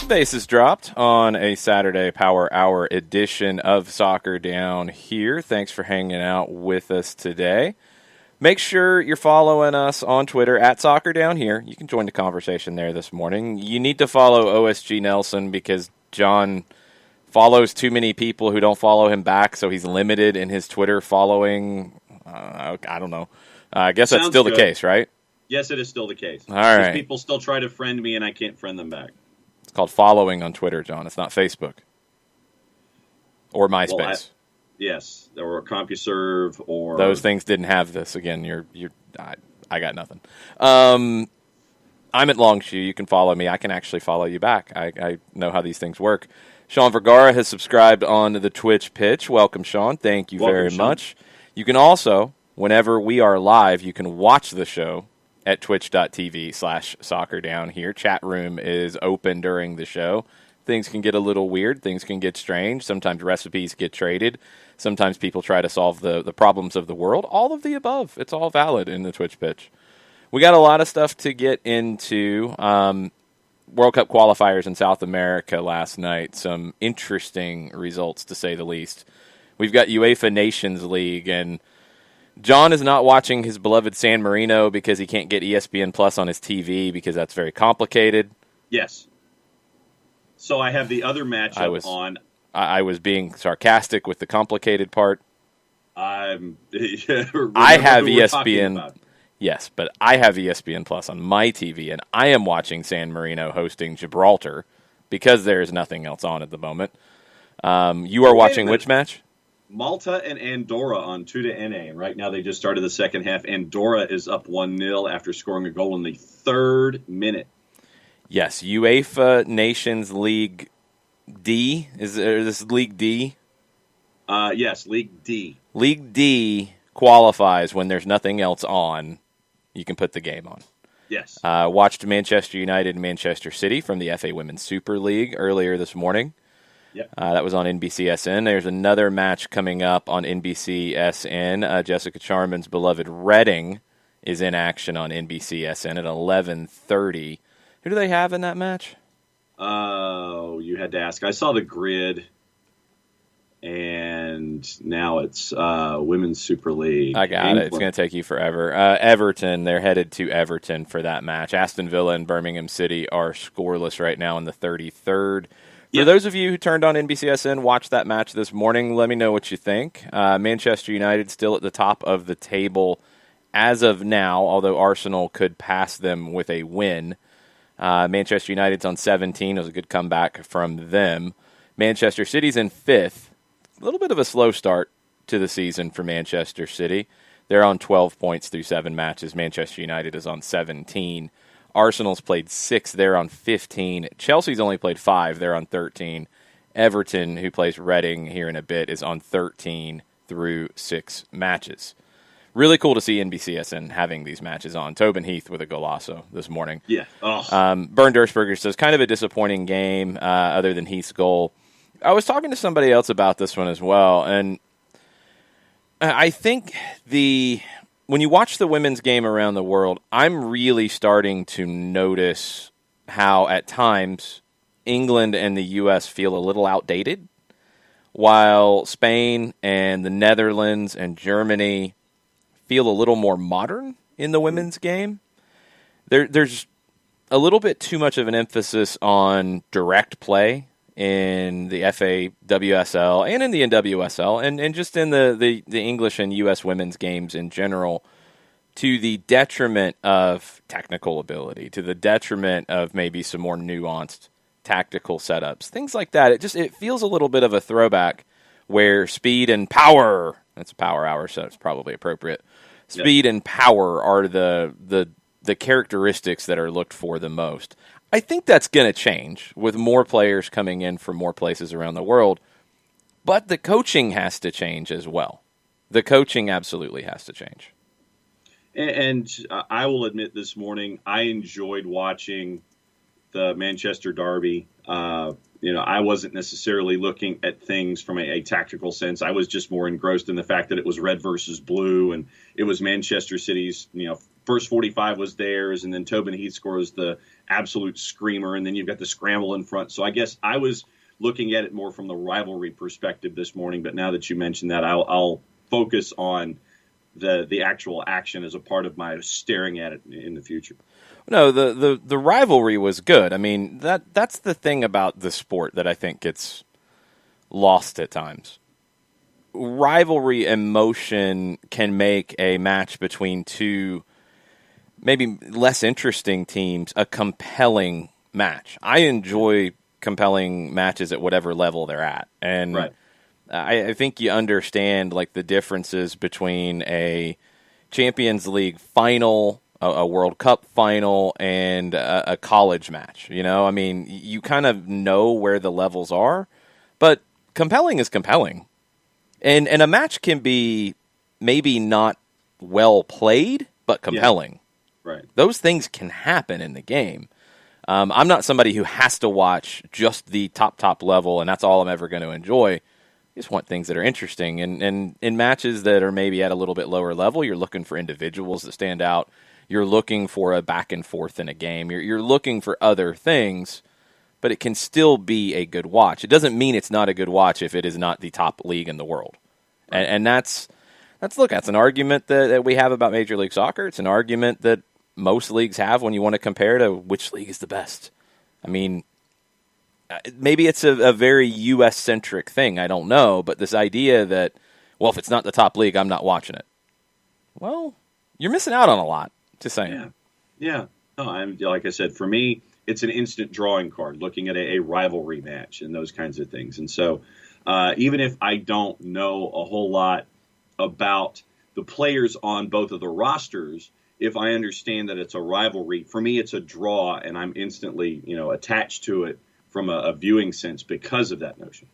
First bases dropped on a Saturday Power Hour edition of Soccer Down Here. Thanks for hanging out with us today. Make sure you're following us on Twitter at Soccer Down Here. You can join the conversation there this morning. You need to follow OSG Nelson because John follows too many people who don't follow him back, so he's limited in his Twitter following. I don't know. I guess that's still the case, right? Yes, it is still the case. All right. People still try to friend me, and I can't friend them back. It's called following on Twitter, John. It's not Facebook or MySpace. Well, yes, or CompuServe or those things didn't have this. Again, I got nothing. I'm at Longshoe. You can follow me. I can actually follow you back. I know how these things work. Sean Vergara has subscribed on the Twitch pitch. Welcome, Sean. Thank you very much. You can also, whenever we are live, you can watch the show at twitch.tv/soccerdownhere. Chat room is open during the show. Things can get a little weird. Things can get strange. Sometimes recipes get traded. Sometimes people try to solve the problems of the world. All of the above. It's all valid in the Twitch pitch. We got a lot of stuff to get into. World Cup qualifiers in South America last night. Some interesting results, to say the least. We've got UEFA Nations League, and John is not watching his beloved San Marino because he can't get ESPN Plus on his TV because that's very complicated. Yes. So I have the other matchup on. I was being sarcastic with the complicated part. I have ESPN. Yes, but I have ESPN Plus on my TV, and I am watching San Marino hosting Gibraltar because there is nothing else on at the moment. You are watching which match? Malta and Andorra on 2-NA, and right now they just started the second half. Andorra is up 1-0 after scoring a goal in the third minute. Yes, UEFA Nations League D. Is this League D? Yes, League D. League D qualifies when there's nothing else on. You can put the game on. Yes. Watched Manchester United and Manchester City from the FA Women's Super League earlier this morning. Yep. That was on NBCSN. There's another match coming up on NBCSN. Jessica Charman's beloved Reading is in action on NBCSN at 11:30. Who do they have in that match? Oh, you had to ask. I saw the grid, and now it's Women's Super League. I got it. It's going to take you forever. Everton, they're headed to Everton for that match. Aston Villa and Birmingham City are scoreless right now in the 33rd. For those of you who turned on NBCSN, watched that match this morning, let me know what you think. Manchester United still at the top of the table as of now, although Arsenal could pass them with a win. Manchester United's on 17. It was a good comeback from them. Manchester City's in 5th. A little bit of a slow start to the season for Manchester City. They're on 12 points through 7 matches. Manchester United is on 17. Arsenal's played 6. They're on 15. Chelsea's only played 5. They're on 13. Everton, who plays Reading here in a bit, is on 13 through 6 matches. Really cool to see NBCSN having these matches on. Tobin Heath with a golazo this morning. Yeah. Oh. Bernd Dershberger says, kind of a disappointing game other than Heath's goal. I was talking to somebody else about this one as well, and I think when you watch the women's game around the world, I'm really starting to notice how at times England and the U.S. feel a little outdated, while Spain and the Netherlands and Germany feel a little more modern in the women's game. There's a little bit too much of an emphasis on direct play in the FA WSL and in the NWSL and just in the English and U.S. women's games in general, to the detriment of technical ability, to the detriment of maybe some more nuanced tactical setups, things like that. It feels a little bit of a throwback where speed and power, that's a power hour, so it's probably appropriate. Speed and power are the characteristics that are looked for the most. I think that's going to change with more players coming in from more places around the world, but the coaching has to change as well. The coaching absolutely has to change. And I will admit this morning, I enjoyed watching the Manchester Derby. I wasn't necessarily looking at things from a tactical sense. I was just more engrossed in the fact that it was red versus blue, and it was Manchester City's, first 45 was theirs, and then Tobin Heath scores the absolute screamer, and then you've got the scramble in front. So I guess I was looking at it more from the rivalry perspective this morning, but now that you mentioned that, I'll focus on the actual action as a part of my staring at it in the future. No, the rivalry was good. I mean, that's the thing about the sport that I think gets lost at times. Rivalry emotion can make a match between two maybe less interesting teams a compelling match. I enjoy compelling matches at whatever level they're at. And right. I think you understand like the differences between a Champions League final, a World Cup final, and a college match. You know, I mean, you kind of know where the levels are, but compelling is compelling. And a match can be maybe not well played, but compelling. Yeah. Right. Those things can happen in the game. I'm not somebody who has to watch just the top level, and that's all I'm ever going to enjoy. I just want things that are interesting. And in matches that are maybe at a little bit lower level, you're looking for individuals that stand out. You're looking for a back and forth in a game. You're looking for other things, but it can still be a good watch. It doesn't mean it's not a good watch if it is not the top league in the world. Right. And that's an argument that we have about Major League Soccer. It's an argument that most leagues have when you want to compare to which league is the best. I mean, maybe it's a very U.S.-centric thing. I don't know. But this idea that, well, if it's not the top league, I'm not watching it. Well, you're missing out on a lot. Just saying. Yeah. No, like I said, for me, it's an instant drawing card, looking at a rivalry match and those kinds of things. And so even if I don't know a whole lot about the players on both of the rosters, if I understand that it's a rivalry, for me it's a draw, and I'm instantly attached to it from a viewing sense because of that notion.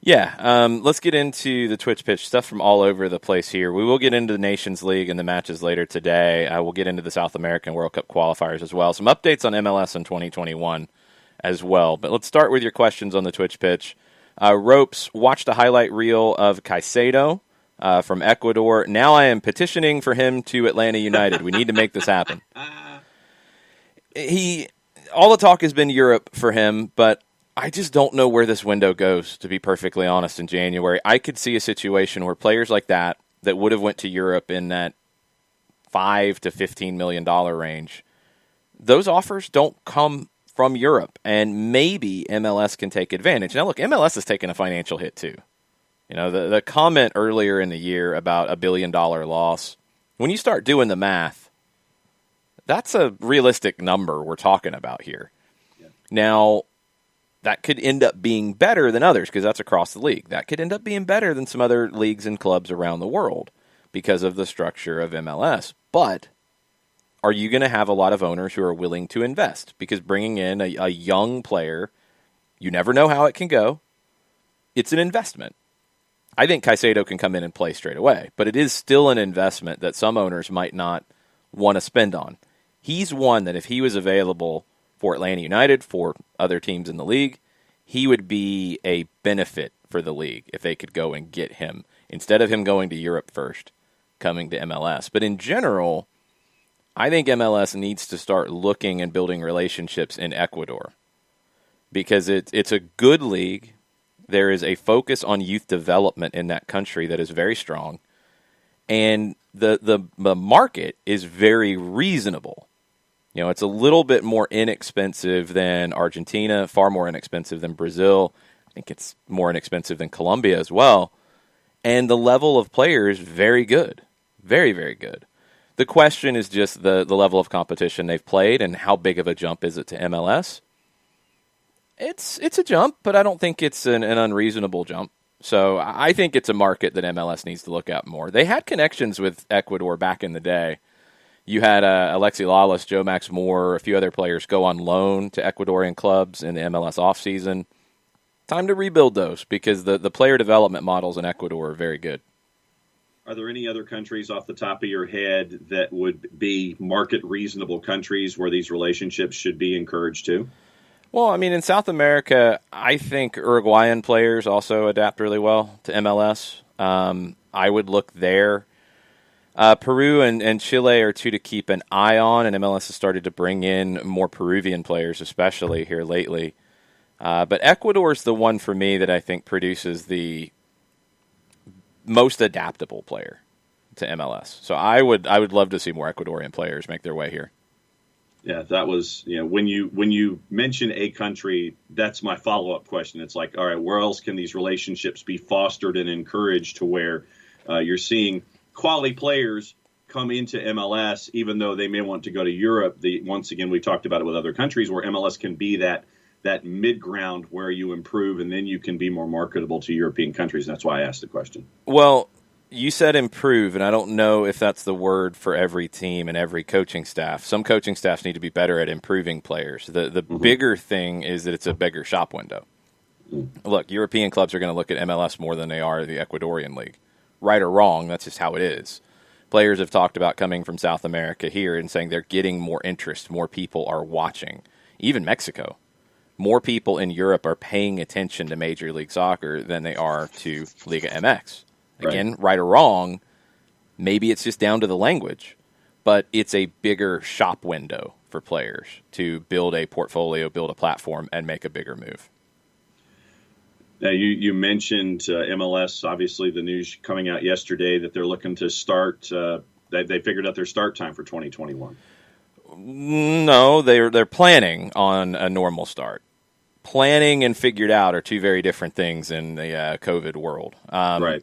Yeah, let's get into the Twitch pitch stuff from all over the place here. We will get into the Nations League and the matches later today. We'll get into the South American World Cup qualifiers as well. Some updates on MLS in 2021 as well. But let's start with your questions on the Twitch pitch. Ropes watched a highlight reel of Caicedo from Ecuador. Now I am petitioning for him to Atlanta United. We need to make this happen. All the talk has been Europe for him, but I just don't know where this window goes, to be perfectly honest, in January. I could see a situation where players like that would have went to Europe in that $5 to $15 million range, those offers don't come from Europe, and maybe MLS can take advantage. Now, look, MLS is taking a financial hit too. You know, the comment earlier in the year about $1 billion loss, when you start doing the math, that's a realistic number we're talking about here. Yeah. Now, that could end up being better than others because that's across the league. That could end up being better than some other leagues and clubs around the world because of the structure of MLS. But are you going to have a lot of owners who are willing to invest? Because bringing in a young player, you never know how it can go. It's an investment. I think Caicedo can come in and play straight away, but it is still an investment that some owners might not want to spend on. He's one that if he was available for Atlanta United, for other teams in the league, he would be a benefit for the league if they could go and get him, instead of him going to Europe first, coming to MLS. But in general, I think MLS needs to start looking and building relationships in Ecuador because it's a good league. There is a focus on youth development in that country that is very strong, and the market is very reasonable. You know, it's a little bit more inexpensive than Argentina, far more inexpensive than Brazil. I think it's more inexpensive than Colombia as well. And the level of players, very good. Very, very good. The question is just the level of competition they've played and how big of a jump is it to MLS. It's a jump, but I don't think it's an unreasonable jump. So I think it's a market that MLS needs to look at more. They had connections with Ecuador back in the day. You had Alexi Lalas, Joe Max Moore, a few other players go on loan to Ecuadorian clubs in the MLS offseason. Time to rebuild those because the player development models in Ecuador are very good. Are there any other countries off the top of your head that would be market reasonable countries where these relationships should be encouraged to? Well, I mean, in South America, I think Uruguayan players also adapt really well to MLS. I would look there. Peru and Chile are two to keep an eye on, and MLS has started to bring in more Peruvian players, especially here lately. But Ecuador is the one for me that I think produces the most adaptable player to MLS. So I would love to see more Ecuadorian players make their way here. Yeah, that was, when you mention a country, that's my follow-up question. It's like, all right, where else can these relationships be fostered and encouraged to where you're seeing quality players come into MLS, even though they may want to go to Europe? Once again, we talked about it with other countries where MLS can be that mid-ground where you improve and then you can be more marketable to European countries. And that's why I asked the question. Well, you said improve, and I don't know if that's the word for every team and every coaching staff. Some coaching staffs need to be better at improving players. The bigger thing is that it's a bigger shop window. Look, European clubs are going to look at MLS more than they are the Ecuadorian league. Right or wrong, that's just how it is. Players have talked about coming from South America here and saying they're getting more interest, more people are watching. Even Mexico. More people in Europe are paying attention to Major League Soccer than they are to Liga MX. Again, right or wrong, maybe it's just down to the language, but it's a bigger shop window for players to build a portfolio, build a platform, and make a bigger move. Now, you mentioned MLS, obviously the news coming out yesterday that they're looking to start, they figured out their start time for 2021. No, they're planning on a normal start. Planning and figured out are two very different things in the COVID world. Right.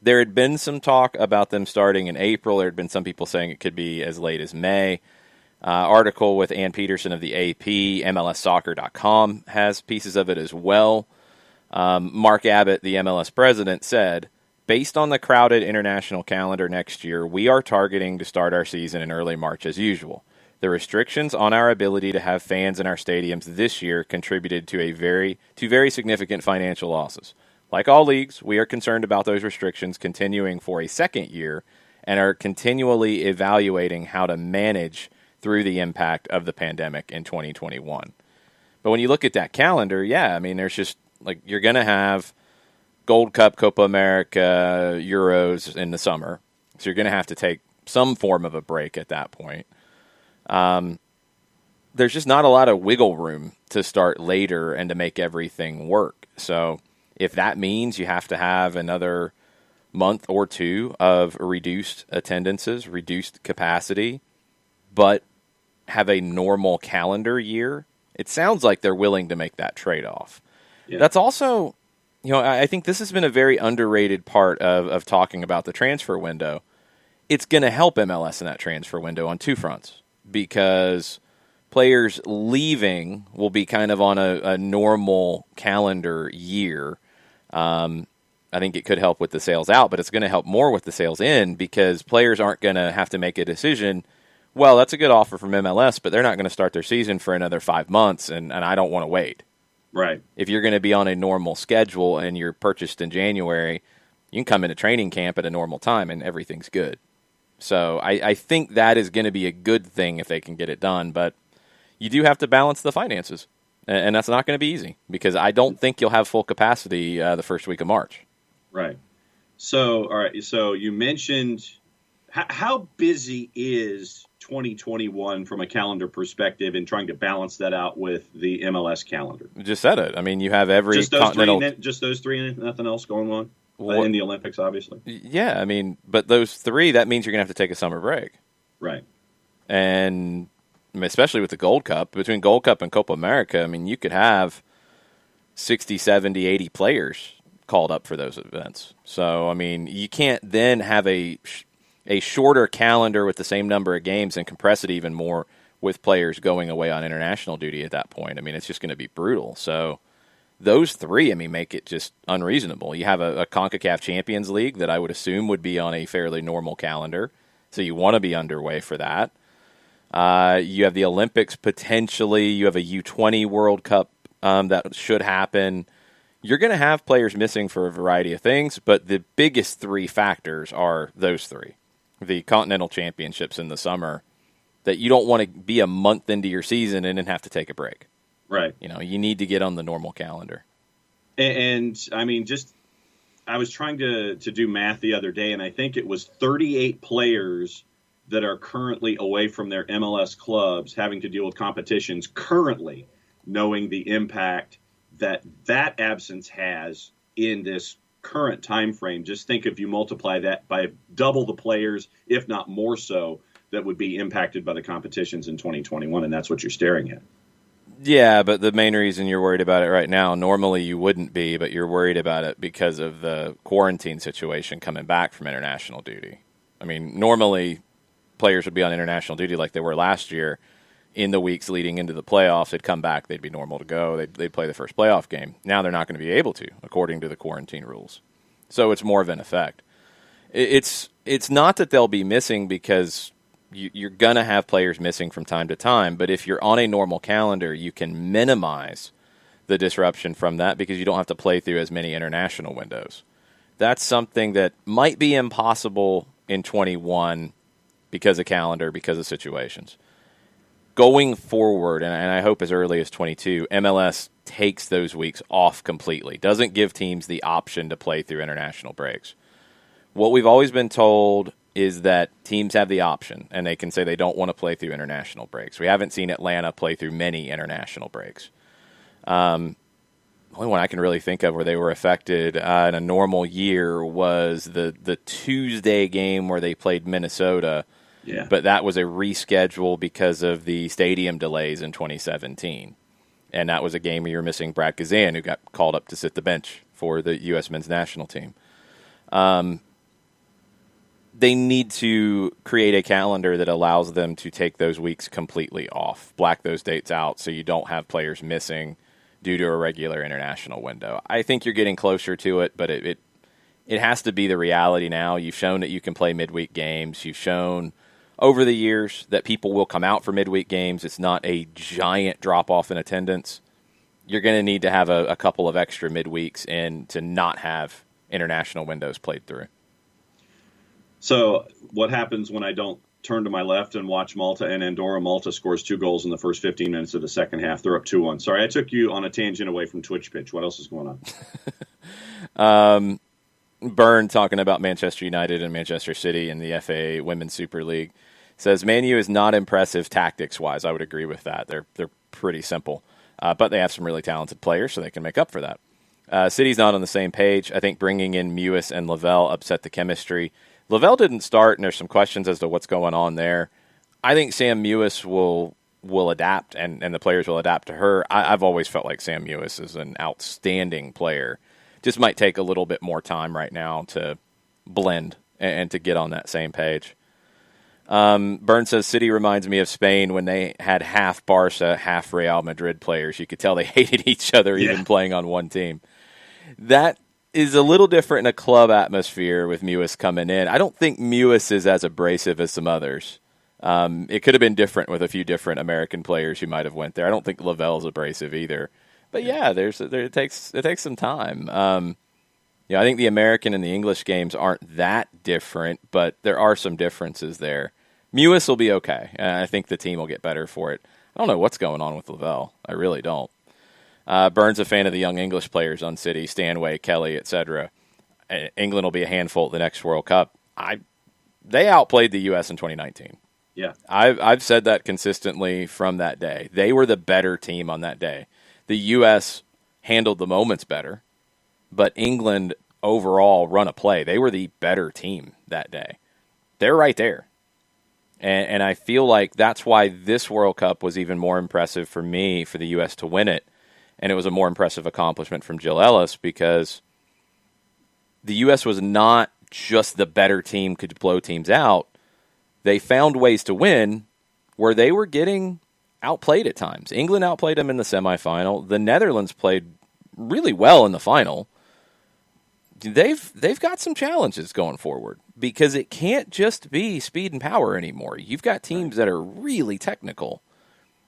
There had been some talk about them starting in April. There had been some people saying it could be as late as May. Article with Ann Peterson of the AP, MLSsoccer.com, has pieces of it as well. Mark Abbott, the MLS president, said, based on the crowded international calendar next year, we are targeting to start our season in early March as usual. The restrictions on our ability to have fans in our stadiums this year contributed to very significant financial losses. Like all leagues, we are concerned about those restrictions continuing for a second year and are continually evaluating how to manage through the impact of the pandemic in 2021. But when you look at that calendar, yeah, I mean, there's just, like, you're going to have Gold Cup, Copa America, Euros in the summer. So you're going to have to take some form of a break at that point. There's just not a lot of wiggle room to start later and to make everything work. So if that means you have to have another month or two of reduced attendances, reduced capacity, but have a normal calendar year, it sounds like they're willing to make that trade-off. Yeah. That's also, I think this has been a very underrated part of talking about the transfer window. It's going to help MLS in that transfer window on two fronts, because players leaving will be kind of on a normal calendar year. I think it could help with the sales out, but it's going to help more with the sales in, because players aren't going to have to make a decision. Well, that's a good offer from MLS, but they're not going to start their season for another 5 months, and I don't want to wait. Right. If you're going to be on a normal schedule and you're purchased in January, you can come into training camp at a normal time and everything's good. So I think that is going to be a good thing if they can get it done, but you do have to balance the finances, and that's not going to be easy, because I don't think you'll have full capacity the first week of March. Right. So, all right. So you mentioned how busy is 2021 from a calendar perspective and trying to balance that out with the MLS calendar? You just said it. I mean, you have every continental... Just those three and nothing else going on? In the Olympics, obviously. Yeah, I mean, but those three, that means you're going to have to take a summer break. Right. And especially with the Gold Cup, between Gold Cup and Copa America, I mean, you could have 60, 70, 80 players called up for those events. So, I mean, you can't then have a shorter calendar with the same number of games and compress it even more with players going away on international duty at that point. I mean, it's just going to be brutal. So those three, I mean, make it just unreasonable. You have a CONCACAF Champions League that I would assume would be on a fairly normal calendar, so you want to be underway for that. You have the Olympics potentially. You have a U20 World Cup that should happen. You're going to have players missing for a variety of things, but the biggest three factors are those three. The Continental Championships in the summer, that you don't want to be a month into your season and then have to take a break. Right. You need to get on the normal calendar. And I mean, just I was trying to do math the other day, and I think it was 38 players that are currently away from their MLS clubs having to deal with competitions currently, knowing the impact that absence has in this current time frame. Just think if you multiply that by double the players, if not more so, that would be impacted by the competitions in 2021, and that's what you're staring at. Yeah, but the main reason you're worried about it right now, normally you wouldn't be, but you're worried about it because of the quarantine situation coming back from international duty. I mean, normally players would be on international duty like they were last year in the weeks leading into the playoffs. They'd come back, they'd be normal to go, they'd play the first playoff game. Now they're not going to be able to, according to the quarantine rules. So it's more of an effect. It's not that they'll be missing because you're going to have players missing from time to time, but if you're on a normal calendar, you can minimize the disruption from that because you don't have to play through as many international windows. That's something that might be impossible in 21 because of calendar, because of situations. Going forward, and I hope as early as 22, MLS takes those weeks off completely, doesn't give teams the option to play through international breaks. What we've always been told is that teams have the option, and they can say they don't want to play through international breaks. We haven't seen Atlanta play through many international breaks. The only one I can really think of where they were affected in a normal year was the Tuesday game where they played Minnesota, but that was a reschedule because of the stadium delays in 2017. And that was a game where you were missing Brad Kazan, who got called up to sit the bench for the U.S. men's national team. They need to create a calendar that allows them to take those weeks completely off, black those dates out so you don't have players missing due to a regular international window. I think you're getting closer to it, but it has to be the reality now. You've shown that you can play midweek games. You've shown over the years that people will come out for midweek games. It's not a giant drop-off in attendance. You're going to need to have a couple of extra midweeks in to not have international windows played through. So what happens when I don't turn to my left and watch Malta and Andorra? Malta scores 2 goals in the first 15 minutes of the second half. They're up 2-1. Sorry, I took you on a tangent away from Twitch Pitch. What else is going on? Byrne, talking about Manchester United and Manchester City in the FA Women's Super League, says Man U is not impressive tactics-wise. I would agree with that. They're pretty simple. But they have some really talented players, so they can make up for that. City's not on the same page. I think bringing in Mewis and Lavelle upset the chemistry. Lavelle didn't start, and there's some questions as to what's going on there. I think Sam Mewis will adapt, and the players will adapt to her. I've always felt like Sam Mewis is an outstanding player. Just might take a little bit more time right now to blend and to get on that same page. Byrne says, City reminds me of Spain when they had half Barca, half Real Madrid players. You could tell they hated each other even playing on one team. That is a little different in a club atmosphere with Mewis coming in. I don't think Mewis is as abrasive as some others. It could have been different with a few different American players who might have went there. I don't think Lavelle's abrasive either. But yeah, it takes some time. I think the American and the English games aren't that different, but there are some differences there. Mewis will be okay. I think the team will get better for it. I don't know what's going on with Lavelle. I really don't. Byrne's a fan of the young English players on City, Stanway, Kelly, etc. England will be a handful at the next World Cup. They outplayed the U.S. in 2019. Yeah, I've said that consistently from that day. They were the better team on that day. The U.S. handled the moments better, but England overall run a play. They were the better team that day. They're right there. And I feel like that's why this World Cup was even more impressive for me, for the U.S. to win it. And it was a more impressive accomplishment from Jill Ellis because the U.S. was not just the better team could blow teams out. They found ways to win where they were getting outplayed at times. England outplayed them in the semifinal. The Netherlands played really well in the final. They've got some challenges going forward because it can't just be speed and power anymore. You've got teams that are really technical.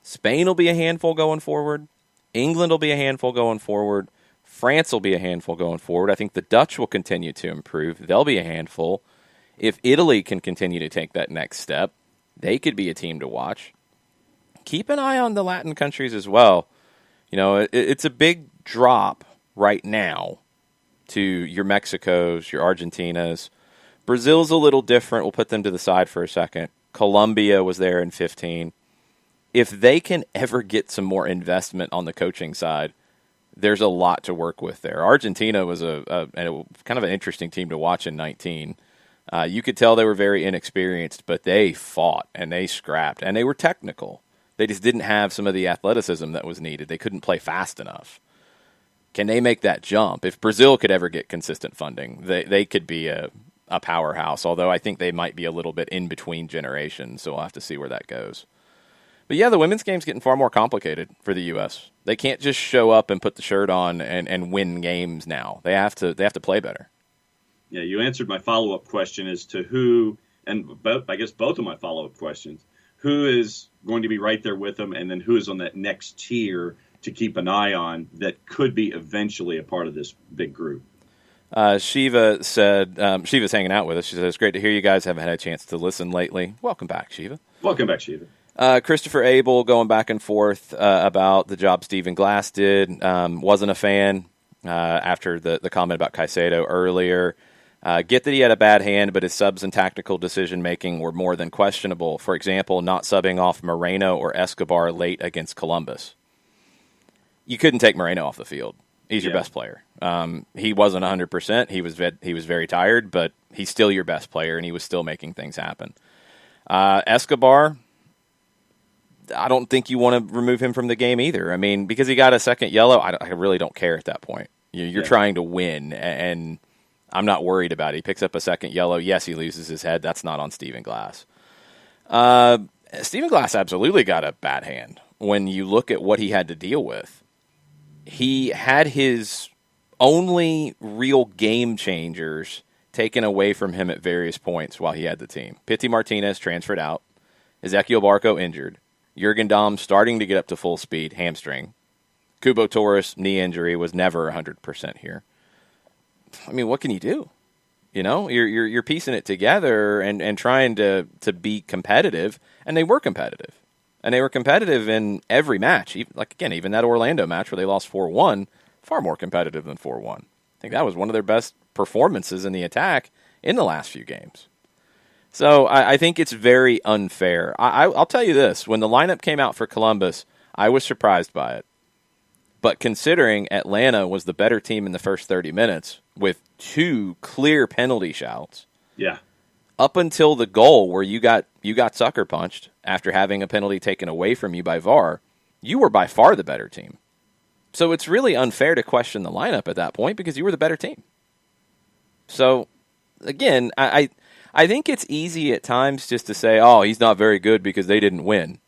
Spain will be a handful going forward. England will be a handful going forward. France will be a handful going forward. I think the Dutch will continue to improve. They'll be a handful. If Italy can continue to take that next step, they could be a team to watch. Keep an eye on the Latin countries as well. It's a big drop right now to your Mexicos, your Argentinas. Brazil's a little different. We'll put them to the side for a second. Colombia was there in 15. If they can ever get some more investment on the coaching side, there's a lot to work with there. Argentina was a kind of an interesting team to watch in 19. You could tell they were very inexperienced, but they fought and they scrapped and they were technical. They just didn't have some of the athleticism that was needed. They couldn't play fast enough. Can they make that jump? If Brazil could ever get consistent funding, they could be a powerhouse, although I think they might be a little bit in between generations, so we'll have to see where that goes. But yeah, the women's game's getting far more complicated for the U.S. They can't just show up and put the shirt on and win games now. They have to play better. Yeah, you answered my follow-up question as to who, and I guess both of my follow-up questions, who is going to be right there with them, and then who is on that next tier to keep an eye on that could be eventually a part of this big group. Shiva said, Shiva's hanging out with us. She said, it's great to hear you guys. Haven't had a chance to listen lately. Welcome back, Shiva. Welcome back, Shiva. Christopher Abel going back and forth about the job Stephen Glass did. Wasn't a fan after the comment about Caicedo earlier. Get that he had a bad hand, but his subs and tactical decision-making were more than questionable. For example, not subbing off Moreno or Escobar late against Columbus. You couldn't take Moreno off the field. He's your best player. He wasn't 100%. He was very tired, but he's still your best player, and he was still making things happen. Escobar, I don't think you want to remove him from the game either. I mean, because he got a second yellow, I really don't care at that point. You're trying to win, and I'm not worried about it. He picks up a second yellow. Yes, he loses his head. That's not on Stephen Glass. Stephen Glass absolutely got a bad hand when you look at what he had to deal with. He had his only real game changers taken away from him at various points while he had the team. Pity Martinez transferred out. Ezequiel Barco injured. Jurgen Damm starting to get up to full speed, hamstring. Kubo Torres, knee injury, was never 100% here. I mean, what can you do? You know, you're piecing it together and trying to be competitive, and they were competitive. And they were competitive in every match. Even that Orlando match where they lost 4-1, far more competitive than 4-1. I think that was one of their best performances in the attack in the last few games. So I think it's very unfair. I'll tell you this. When the lineup came out for Columbus, I was surprised by it. But considering Atlanta was the better team in the first 30 minutes with 2 clear penalty shouts, up until the goal where you got sucker punched after having a penalty taken away from you by VAR, you were by far the better team. So it's really unfair to question the lineup at that point because you were the better team. So, again, I think it's easy at times just to say, oh, he's not very good because they didn't win.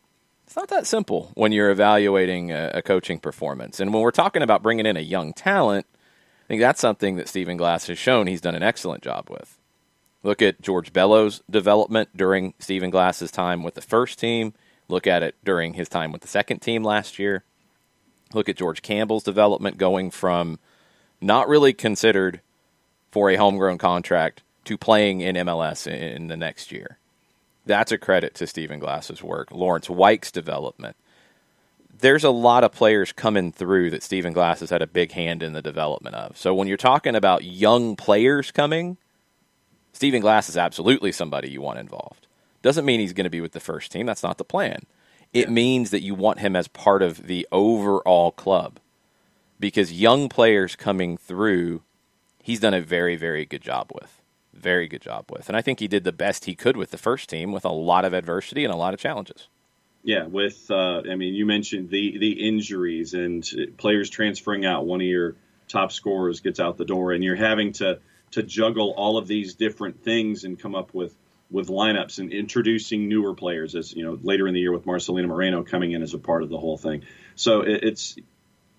It's not that simple when you're evaluating a coaching performance. And when we're talking about bringing in a young talent, I think that's something that Stephen Glass has shown he's done an excellent job with. Look at George Bellows' development during Stephen Glass's time with the first team. Look at it during his time with the second team last year. Look at George Campbell's development going from not really considered for a homegrown contract to playing in MLS in the next year. That's a credit to Stephen Glass's work. Lawrence Weich's development. There's a lot of players coming through that Stephen Glass has had a big hand in the development of. So when you're talking about young players coming, Stephen Glass is absolutely somebody you want involved. Doesn't mean he's going to be with the first team. That's not the plan. It means that you want him as part of the overall club. Because young players coming through, he's done a very, very good job with. Very good job with. And I think he did the best he could with the first team with a lot of adversity and a lot of challenges. Yeah, you mentioned the injuries and players transferring out. One of your top scorers gets out the door, and you're having to juggle all of these different things and come up with lineups and introducing newer players, as you know, later in the year with Marcelino Moreno coming in as a part of the whole thing. So it's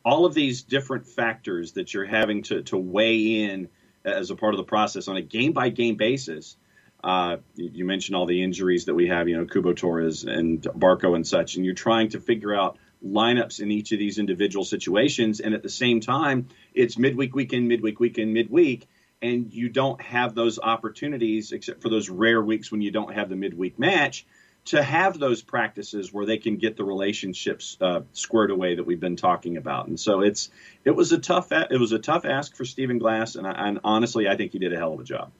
all of these different factors that you're having to weigh in as a part of the process on a game-by-game basis. You mentioned all the injuries that we have, Kubo Torres and Barco and such, and you're trying to figure out lineups in each of these individual situations. And at the same time, it's midweek, weekend, midweek, and you don't have those opportunities except for those rare weeks when you don't have the midweek match to have those practices where they can get the relationships squared away that we've been talking about. And so it was a tough ask for Stephen Glass, and honestly, I think he did a hell of a job.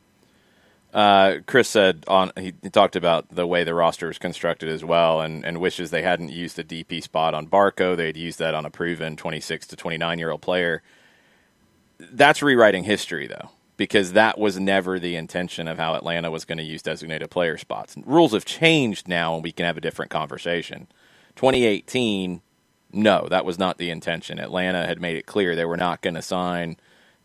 Chris said he talked about the way the roster is constructed as well, and wishes they hadn't used the DP spot on Barco. They'd used that on a proven 26 to 29-year-old player. That's rewriting history, though, because that was never the intention of how Atlanta was going to use designated player spots. Rules have changed now, and we can have a different conversation. 2018, no, that was not the intention. Atlanta had made it clear they were not going to sign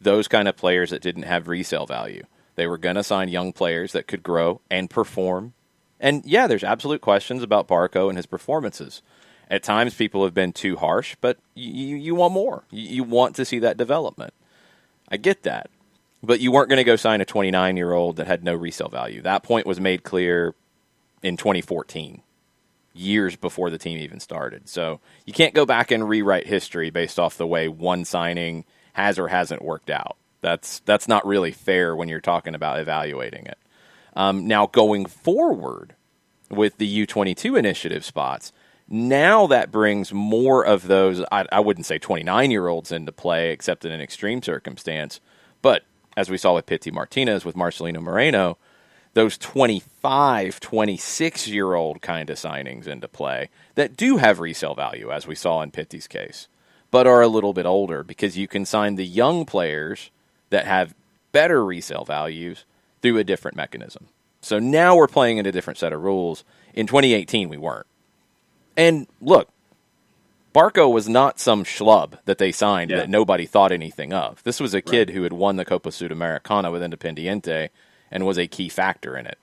those kind of players that didn't have resale value. They were going to sign young players that could grow and perform. And, yeah, there's absolute questions about Barco and his performances. At times, people have been too harsh, but you want more. You want to see that development. I get that. But you weren't going to go sign a 29-year-old that had no resale value. That point was made clear in 2014, years before the team even started. So you can't go back and rewrite history based off the way one signing has or hasn't worked out. That's not really fair when you're talking about evaluating it. Now, going forward with the U22 initiative spots, now that brings more of those, I wouldn't say 29-year-olds into play, except in an extreme circumstance. But as we saw with Pity Martinez, with Marcelino Moreno, those 25, 26-year-old kind of signings into play that do have resale value, as we saw in Pity's case, but are a little bit older because you can sign the young players that have better resale values through a different mechanism. So now we're playing in a different set of rules. In 2018, we weren't. And look, Barco was not some schlub that they signed that nobody thought anything of. This was a kid who had won the Copa Sudamericana with Independiente and was a key factor in it.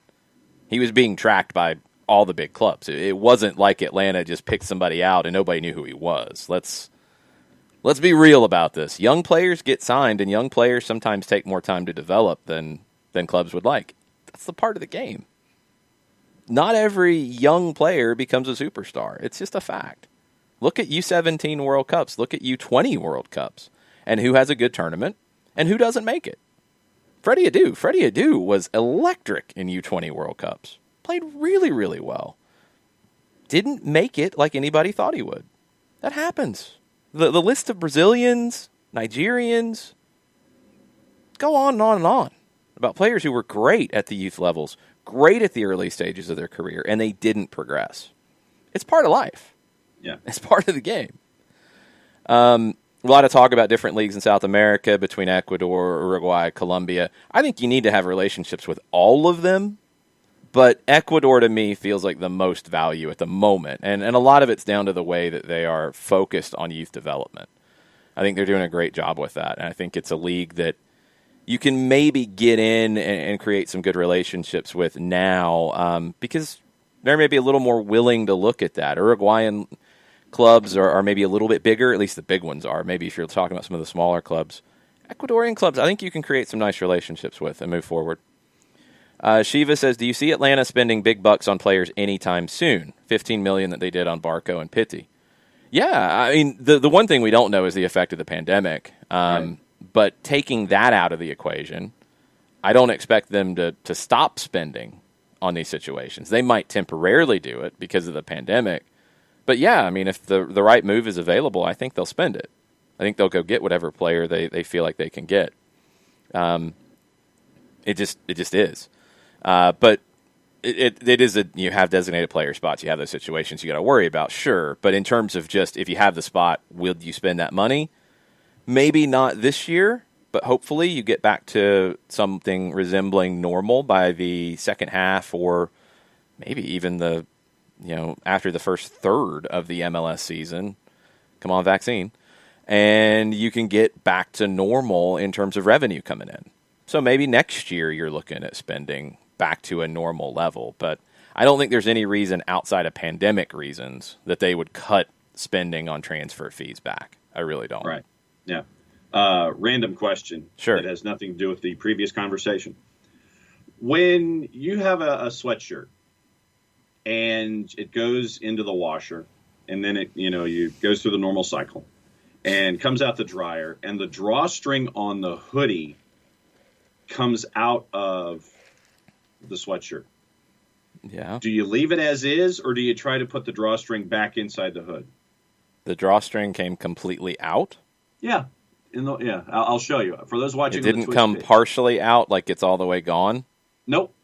He was being tracked by all the big clubs. It wasn't like Atlanta just picked somebody out and nobody knew who he was. Let's be real about this. Young players get signed, and young players sometimes take more time to develop than clubs would like. That's the part of the game. Not every young player becomes a superstar. It's just a fact. Look at U17 World Cups. Look at U20 World Cups. And who has a good tournament and who doesn't make it. Freddie Adu was electric in U20 World Cups. Played really, really well. Didn't make it like anybody thought he would. That happens. The list of Brazilians, Nigerians, go on and on and on about players who were great at the youth levels, great at the early stages of their career, and they didn't progress. It's part of life. Yeah. It's part of the game. A lot of talk about different leagues in South America between Ecuador, Uruguay, Colombia. I think you need to have relationships with all of them, but Ecuador to me feels like the most value at the moment, and a lot of it's down to the way that they are focused on youth development. I think they're doing a great job with that, and I think it's a league that you can maybe get in and create some good relationships with now because they're maybe a little more willing to look at that. Uruguayan clubs are maybe a little bit bigger, at least the big ones are. Maybe if you're talking about some of the smaller clubs. Ecuadorian clubs, I think you can create some nice relationships with and move forward. Shiva says, do you see Atlanta spending big bucks on players anytime soon? $15 million that they did on Barco and Pity. Yeah, I mean, the one thing we don't know is the effect of the pandemic. Right. But taking that out of the equation, I don't expect them to stop spending on these situations. They might temporarily do it because of the pandemic. But yeah, I mean, if the right move is available, I think they'll spend it. I think they'll go get whatever player they feel like they can get. It just is. But it is you have designated player spots. You have those situations you got to worry about, sure. But in terms of just if you have the spot, will you spend that money? Maybe not this year, but hopefully you get back to something resembling normal by the second half, or maybe even after the first third of the MLS season. Come on, vaccine. And you can get back to normal in terms of revenue coming in. So maybe next year you're looking at spending back to a normal level. But I don't think there's any reason outside of pandemic reasons that they would cut spending on transfer fees back. I really don't. Right. Yeah. Random question. Sure. That has nothing to do with the previous conversation. When you have a sweatshirt and it goes into the washer and then it goes through the normal cycle and comes out the dryer, and the drawstring on the hoodie comes out of the sweatshirt, Yeah. Do you leave it as is, or do you try to put the drawstring back inside the hood? The drawstring came completely out? Yeah. I'll show you. For those watching It on the didn't Twitch come page. partially out, like it's all the way gone? Nope.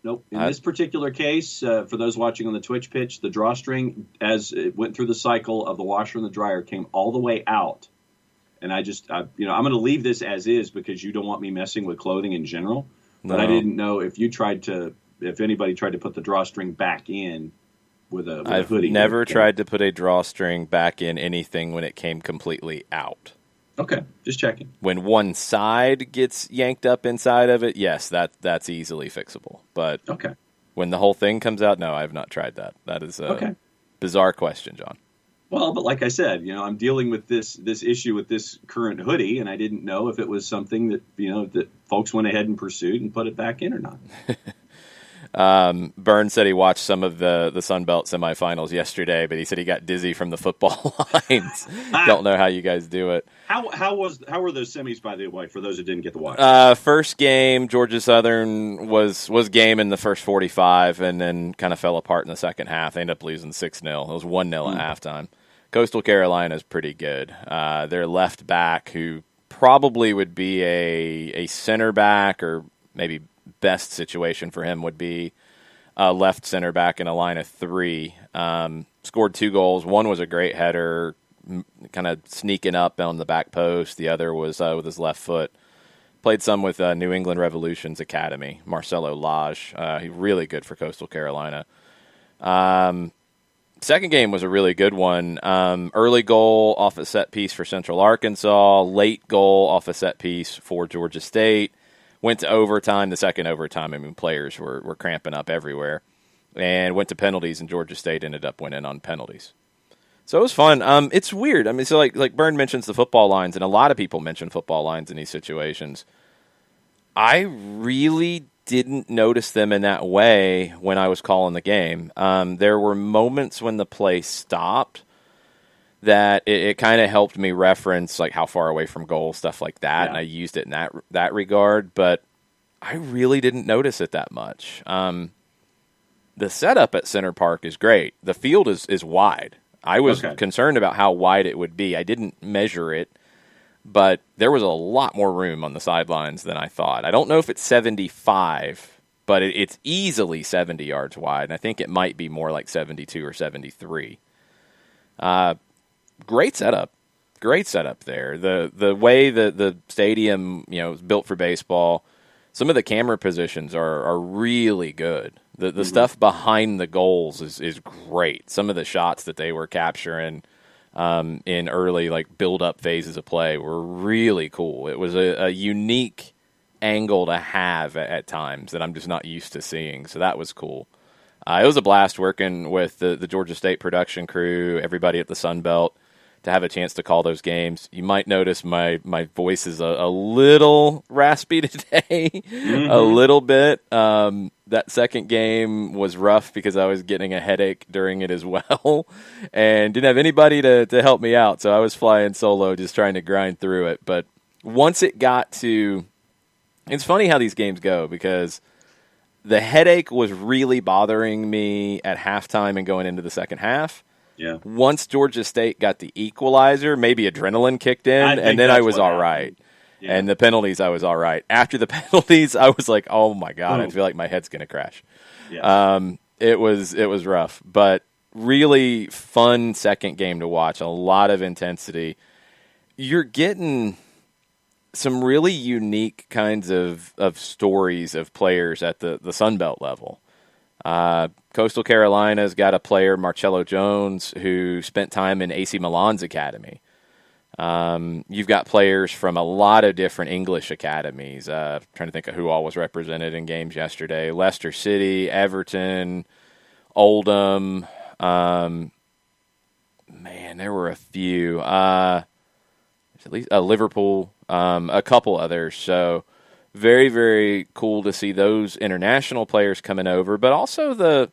In this particular case, for those watching on the Twitch pitch, the drawstring, as it went through the cycle of the washer and the dryer, came all the way out. And I'm going to leave this as is because you don't want me messing with clothing in general. But I didn't know if anybody tried to put the drawstring back in with a hoodie. I've never tried to put a drawstring back in anything when it came completely out. Okay, just checking. When one side gets yanked up inside of it, yes, that's easily fixable. But when the whole thing comes out, no, I have not tried that. That is a bizarre question, John. Well, but like I said, I'm dealing with this issue with this current hoodie, and I didn't know if it was something that that folks went ahead and pursued and put it back in or not. Burns said he watched some of the Sun Belt semifinals yesterday, but he said he got dizzy from the football lines. Don't know how you guys do it. How were those semis, by the way, for those who didn't get to watch? First game, Georgia Southern was game in the first 45, and then kind of fell apart in the second half. They ended up losing 6-0. It was 1-0 at halftime. Coastal Carolina is pretty good. Their left back, who probably would be a center back, or maybe best situation for him would be a left center back in a line of three. Scored 2 goals. One was a great header, kind of sneaking up on the back post. The other was with his left foot. Played some with New England Revolution's academy, Marcelo Lage. He's really good for Coastal Carolina. Second game was a really good one. Early goal off a set piece for Central Arkansas. Late goal off a set piece for Georgia State. Went to overtime. The second overtime, players were cramping up everywhere. And went to penalties, and Georgia State ended up winning on penalties. So it was fun. It's weird. So like Byrne mentions the football lines, and a lot of people mention football lines in these situations. I really didn't notice them in that way when I was calling the game. There were moments when the play stopped that it kind of helped me reference like how far away from goal, stuff like that, and I used it in that regard. But I really didn't notice it that much. The setup at Center Park is great. The field is wide. I was concerned about how wide it would be. I didn't measure it, but there was a lot more room on the sidelines than I thought. I don't know if it's 75, but it's easily 70 yards wide, and I think it might be more like 72 or 73. Great setup. Great setup there. The way the stadium is built for baseball, some of the camera positions are really good. The stuff behind the goals is great. Some of the shots that they were capturing in early build-up phases of play were really cool. It was a unique angle to have at times that I'm just not used to seeing, so that was cool. It was a blast working with the Georgia State production crew, everybody at the Sun Belt, to have a chance to call those games. You might notice my voice is a little raspy today, a little bit. That second game was rough because I was getting a headache during it as well and didn't have anybody to help me out, so I was flying solo just trying to grind through it. But once it got to – it's funny how these games go because the headache was really bothering me at halftime and going into the second half. Yeah. Once Georgia State got the equalizer, maybe adrenaline kicked in, and then I was all right. Yeah. And the penalties, I was all right. After the penalties, I was like, oh, my God, I feel like my head's going to crash. Yeah. It was rough, but really fun second game to watch, a lot of intensity. You're getting some really unique kinds of stories of players at the Sun Belt level. Coastal Carolina's got a player, Marcello Jones, who spent time in AC Milan's academy. You've got players from a lot of different English academies. Trying to think of who all was represented in games yesterday. Leicester City, Everton, Oldham. Man, there were a few. At least Liverpool, a couple others. So very, very cool to see those international players coming over, but also the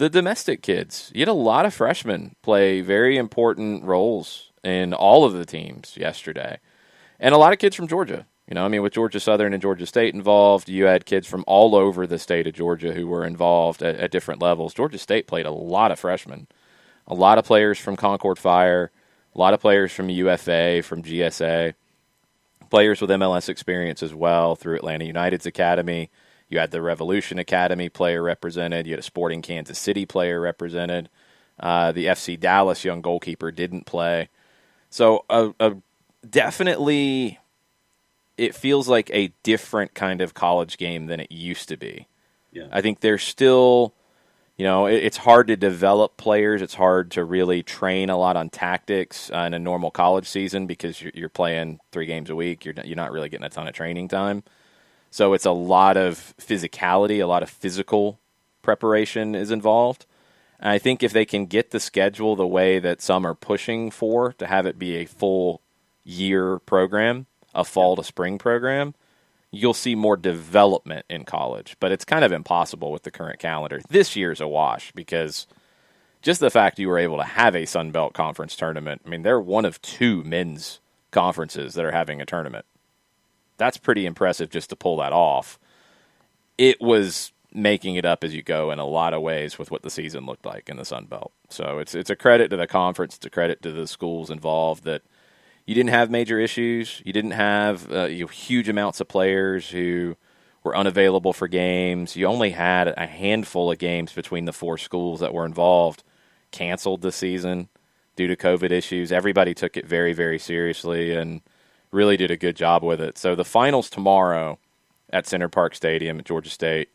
domestic kids. You had a lot of freshmen play very important roles in all of the teams yesterday. And a lot of kids from Georgia. I mean, with Georgia Southern and Georgia State involved, you had kids from all over the state of Georgia who were involved at different levels. Georgia State played a lot of freshmen, a lot of players from Concord Fire, a lot of players from UFA, from GSA, players with MLS experience as well through Atlanta United's academy. You had the Revolution Academy player represented. You had a Sporting Kansas City player represented. The FC Dallas young goalkeeper didn't play. So definitely it feels like a different kind of college game than it used to be. Yeah. I think there's still, it's hard to develop players. It's hard to really train a lot on tactics in a normal college season because you're playing 3 games a week. You're not really getting a ton of training time. So it's a lot of physicality, a lot of physical preparation is involved. And I think if they can get the schedule the way that some are pushing for, to have it be a full year program, a fall to spring program, you'll see more development in college. But it's kind of impossible with the current calendar. This year's a wash because just the fact you were able to have a Sun Belt Conference tournament, I mean, they're one of 2 men's conferences that are having a tournament. That's pretty impressive just to pull that off. It was making it up as you go in a lot of ways with what the season looked like in the Sun Belt. So it's a credit to the conference, it's a credit to the schools involved that you didn't have major issues. You didn't have huge amounts of players who were unavailable for games. You only had a handful of games between the 4 schools that were involved canceled this season due to COVID issues. Everybody took it very, very seriously and really did a good job with it. So the finals tomorrow at Center Park Stadium at Georgia State,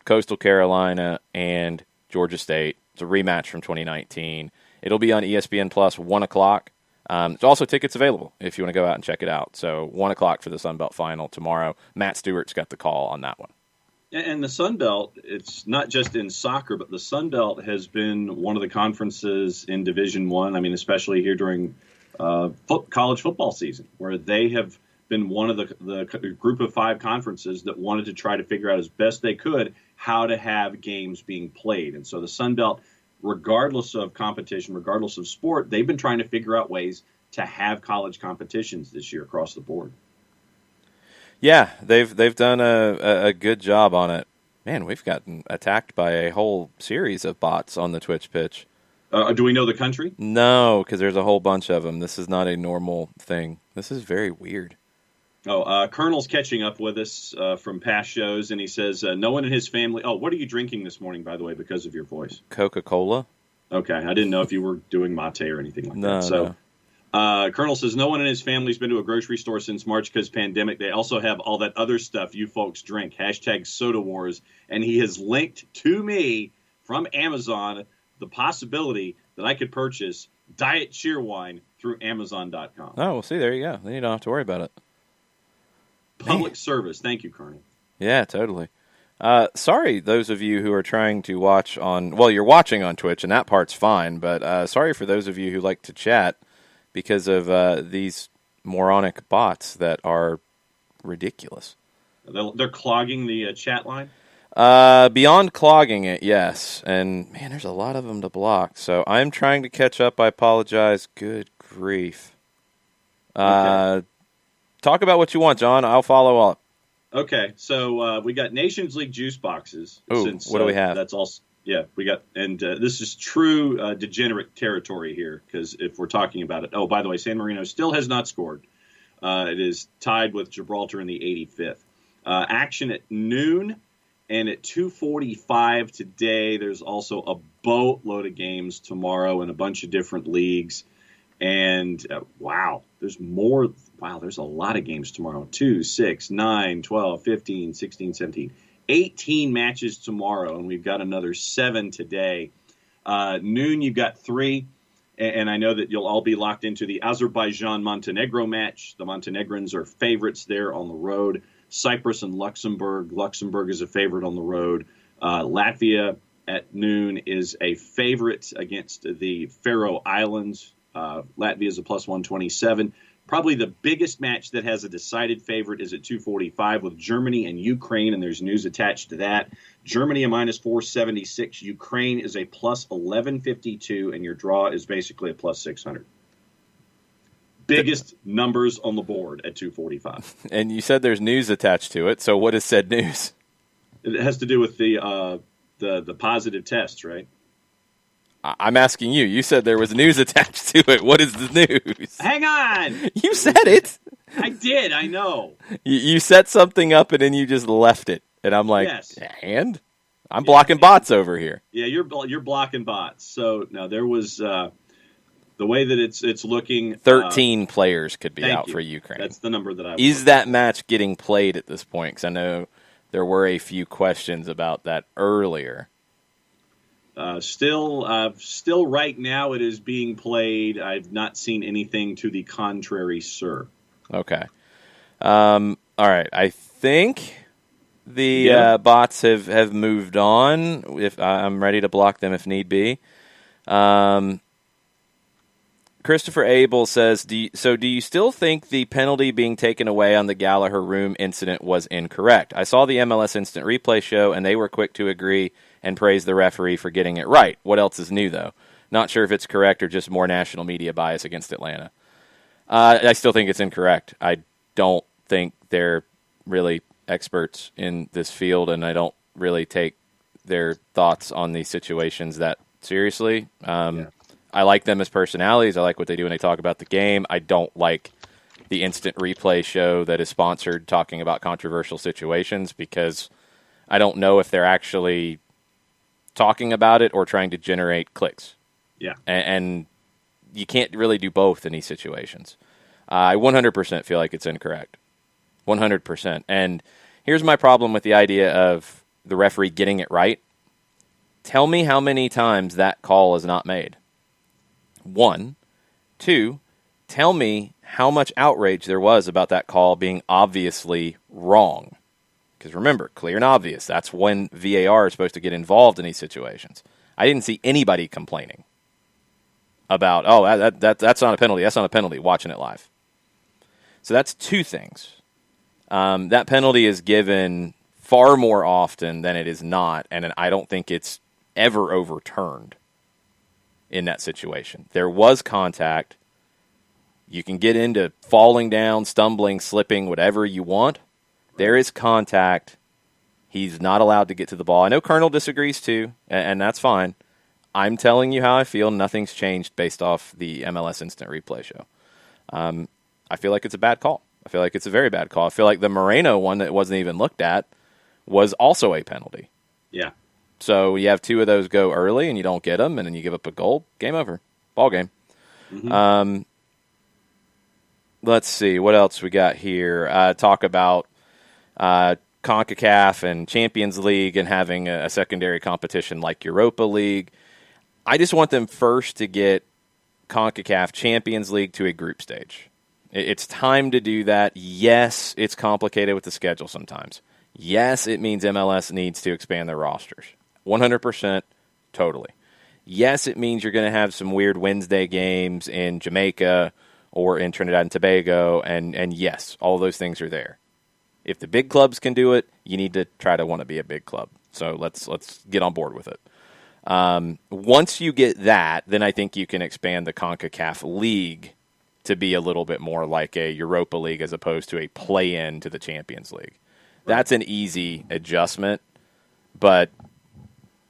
Coastal Carolina and Georgia State. It's a rematch from 2019. It'll be on ESPN Plus, 1 o'clock. There's also tickets available if you want to go out and check it out. So 1 o'clock for the Sun Belt Final tomorrow. Matt Stewart's got the call on that one. And the Sun Belt, it's not just in soccer, but the Sun Belt has been one of the conferences in Division I. I mean, especially here during college football season, where they have been one of the group of 5 conferences that wanted to try to figure out as best they could how to have games being played. And so the Sun Belt, regardless of competition, regardless of sport, they've been trying to figure out ways to have college competitions this year across the board. Yeah, they've done a good job on it. Man, we've gotten attacked by a whole series of bots on the Twitch pitch. Do we know the country? No, because there's a whole bunch of them. This is not a normal thing. This is very weird. Colonel's catching up with us from past shows, and he says no one in his family. Oh, what are you drinking this morning, by the way, because of your voice? Coca-Cola. Okay, I didn't know if you were doing mate or anything like that. So, no. Colonel says no one in his family's been to a grocery store since March because pandemic. They also have all that other stuff you folks drink. # Soda Wars. And he has linked to me from Amazon the possibility that I could purchase Diet Cheerwine through Amazon.com. Oh, well, see, there you go. Then you don't have to worry about it. Public service. Thank you, Colonel. Yeah, totally. Sorry, those of you who are trying to watch on... Well, you're watching on Twitch, and that part's fine, but sorry for those of you who like to chat because of these moronic bots that are ridiculous. They're clogging the chat line? Beyond clogging it, yes. And, man, there's a lot of them to block. So I'm trying to catch up. I apologize. Good grief. Okay. Talk about what you want, John. I'll follow up. Okay, so we got Nations League juice boxes. Ooh, what do we have? That's all. Yeah, we got, and this is true degenerate territory here, because if we're talking about it. Oh, by the way, San Marino still has not scored. It is tied with Gibraltar in the 85th. Action at noon, and at 2:45 today. There's also a boatload of games tomorrow in a bunch of different leagues. And wow, there's more. Wow, there's a lot of games tomorrow. 2, 6, 9, 12, 15, 16, 17. 18 matches tomorrow, and we've got another 7 today. Noon, you've got 3, and I know that you'll all be locked into the Azerbaijan-Montenegro match. The Montenegrins are favorites there on the road. Cyprus and Luxembourg. Luxembourg is a favorite on the road. Latvia at noon is a favorite against the Faroe Islands. Latvia is a plus 127. Probably the biggest match that has a decided favorite is at 2:45 with Germany and Ukraine, and there's news attached to that. Germany a minus 476. Ukraine is a plus 1152, and your draw is basically a plus 600. biggest numbers on the board at 245. And you said there's news attached to it. So what is said news? It has to do with the positive tests, right? I'm asking you. You said there was news attached to it. What is the news? Hang on. You said it. I did. I know. You set something up and then you just left it. And I'm like, yes. And? I'm blocking bots over here. Yeah, you're blocking bots. So, no, there was the way that it's looking. 13 players could be out for Ukraine. That's the number that I was Is that match getting played at this point? Because I know there were a few questions about that earlier. Still right now it is being played. I've not seen anything to the contrary, sir. Okay. All right. I think the bots have moved on. If I'm ready to block them if need be. Christopher Abel says, do you still think the penalty being taken away on the Gallagher Room incident was incorrect? I saw the MLS Instant Replay show, and they were quick to agree and praise the referee for getting it right. What else is new, though? Not sure if it's correct or just more national media bias against Atlanta. I still think it's incorrect. I don't think they're really experts in this field, and I don't really take their thoughts on these situations that seriously. I like them as personalities. I like what they do when they talk about the game. I don't like the Instant Replay show that is sponsored talking about controversial situations because I don't know if they're actually talking about it or trying to generate clicks. Yeah. And you can't really do both in these situations. I 100% feel like it's incorrect. 100%. And here's my problem with the idea of the referee getting it right. Tell me how many times that call is not made. 1. 2, tell me how much outrage there was about that call being obviously wrong. Because remember, clear and obvious, that's when VAR is supposed to get involved in these situations. I didn't see anybody complaining about, that's not a penalty, that's not a penalty, watching it live. So that's two things. That penalty is given far more often than it is not, and I don't think it's ever overturned in that situation. There was contact. You can get into falling down, stumbling, slipping, whatever you want. There is contact. He's not allowed to get to the ball. I know Colonel disagrees too, and that's fine. I'm telling you how I feel. Nothing's changed based off the MLS Instant Replay show. I feel like it's a bad call. I feel like it's a very bad call. I feel like the Moreno one that wasn't even looked at was also a penalty. Yeah. So you have two of those go early and you don't get them, and then you give up a goal. Game over. Ball game. Mm-hmm. Let's see. What else we got here? Talk about CONCACAF and Champions League and having a secondary competition like Europa League. I just want them first to get CONCACAF Champions League to a group stage. It's time to do that. Yes, it's complicated with the schedule sometimes. Yes, it means MLS needs to expand their rosters. 100%, totally. Yes, it means you're going to have some weird Wednesday games in Jamaica or in Trinidad and Tobago, and yes, all those things are there. If the big clubs can do it, you need to try to want to be a big club. So let's get on board with it. Once you get that, then I think you can expand the CONCACAF League to be a little bit more like a Europa League as opposed to a play-in to the Champions League. That's an easy adjustment, but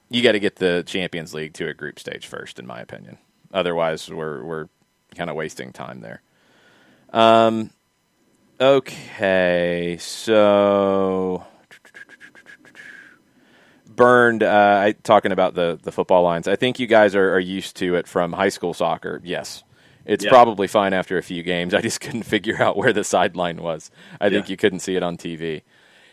you got to get the Champions League to a group stage first, in my opinion. Otherwise, we're kind of wasting time there. Okay, so Burned, talking about the football lines. I think you guys are used to it from high school soccer. Yes. It's probably fine after a few games. I just couldn't figure out where the sideline was. I think you couldn't see it on TV.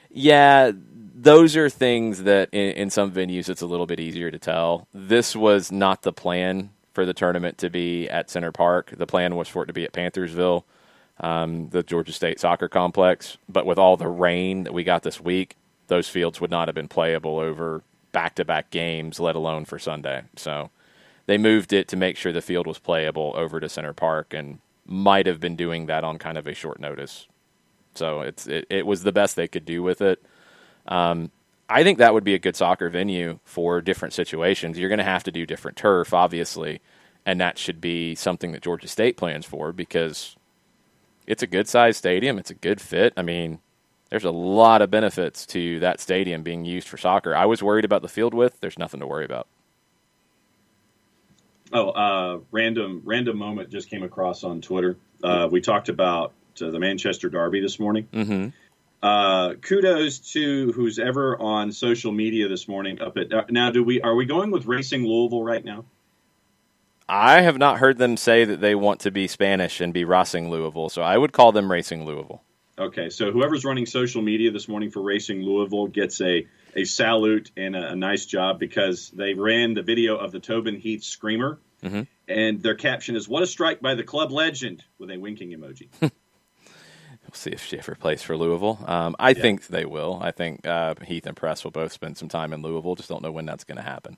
Yeah, those are things that in some venues it's a little bit easier to tell. This was not the plan for the tournament to be at Center Park. The plan was for it to be at Panthersville, the Georgia State soccer complex. But with all the rain that we got this week, those fields would not have been playable over back-to-back games, let alone for Sunday. So they moved it to make sure the field was playable over to Center Park and might have been doing that on kind of a short notice. So it was the best they could do with it. I think that would be a good soccer venue for different situations. You're going to have to do different turf, obviously, and that should be something that Georgia State plans for because It's a good-sized stadium. It's a good fit. I mean, there's a lot of benefits to that stadium being used for soccer. I was worried about the field width. There's nothing to worry about. Random moment just came across on Twitter. We talked about the Manchester Derby this morning. Mm-hmm. Kudos to who's ever on social media this morning. Now, are we going with Racing Louisville right now? I have not heard them say that they want to be Spanish and be Racing Louisville, so I would call them Racing Louisville. Okay, so whoever's running social media this morning for Racing Louisville gets a salute and a nice job, because they ran the video of the Tobin Heath Screamer, mm-hmm. and their caption is, "What a strike by the club legend," with a winking emoji. We'll see if she ever plays for Louisville. I think they will. I think Heath and Press will both spend some time in Louisville. Just don't know when that's going to happen.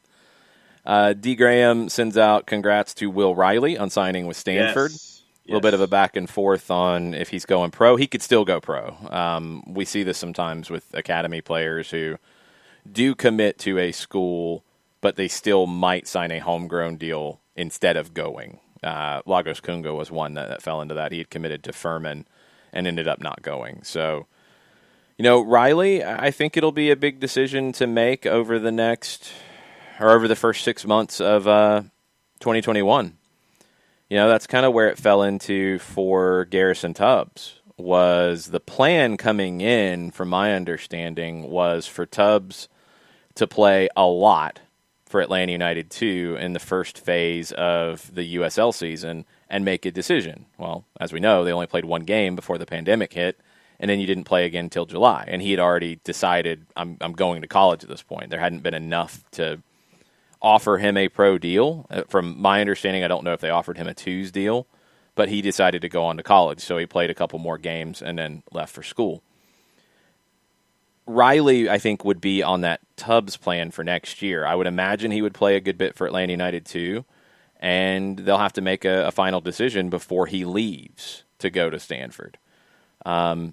D. Graham sends out congrats to Will Riley on signing with Stanford. Yes. A little bit of a back and forth on if he's going pro. He could still go pro. We see this sometimes with academy players who do commit to a school, but they still might sign a homegrown deal instead of going. Lagos Kunga was one that fell into that. He had committed to Furman and ended up not going. So, Riley, I think it'll be a big decision to make over the first 6 months of 2021. That's kind of where it fell into for Garrison Tubbs. Was the plan coming in, from my understanding, was for Tubbs to play a lot for Atlanta United 2 in the first phase of the USL season and make a decision. Well, as we know, they only played one game before the pandemic hit, and then you didn't play again until July. And he had already decided, I'm going to college at this point. There hadn't been enough to offer him a pro deal. From my understanding, I don't know if they offered him a twos deal, but he decided to go on to college. So he played a couple more games and then left for school. Riley, I think, would be on that Tubbs plan for next year. I would imagine he would play a good bit for Atlanta United too, and they'll have to make a final decision before he leaves to go to Stanford. I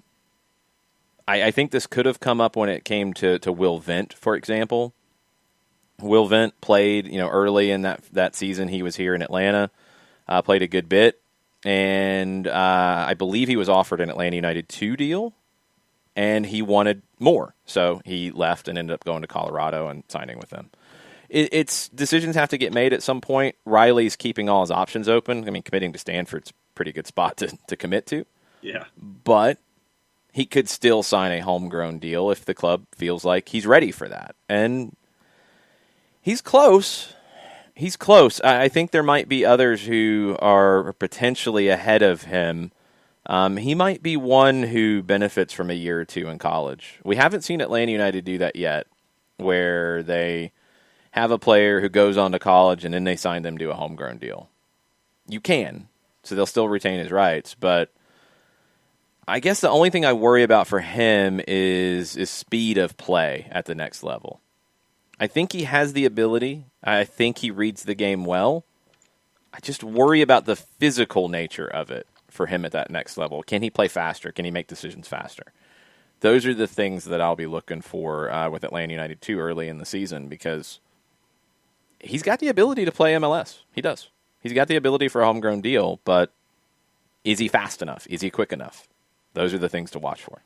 think this could have come up when it came to Will Vent, for example. Will Vent played, early in that season he was here in Atlanta, played a good bit, and I believe he was offered an Atlanta United 2 deal, and he wanted more. So he left and ended up going to Colorado and signing with them. It's decisions have to get made at some point. Riley's keeping all his options open. I mean, committing to Stanford's a pretty good spot to commit to. Yeah. But he could still sign a homegrown deal if the club feels like he's ready for that. And he's close. He's close. I think there might be others who are potentially ahead of him. He might be one who benefits from a year or two in college. We haven't seen Atlanta United do that yet, where they have a player who goes on to college and then they sign them to a homegrown deal. You can, so they'll still retain his rights, but I guess the only thing I worry about for him is speed of play at the next level. I think he has the ability. I think he reads the game well. I just worry about the physical nature of it for him at that next level. Can he play faster? Can he make decisions faster? Those are the things that I'll be looking for with Atlanta United too early in the season, because he's got the ability to play MLS. He does. He's got the ability for a homegrown deal, but is he fast enough? Is he quick enough? Those are the things to watch for.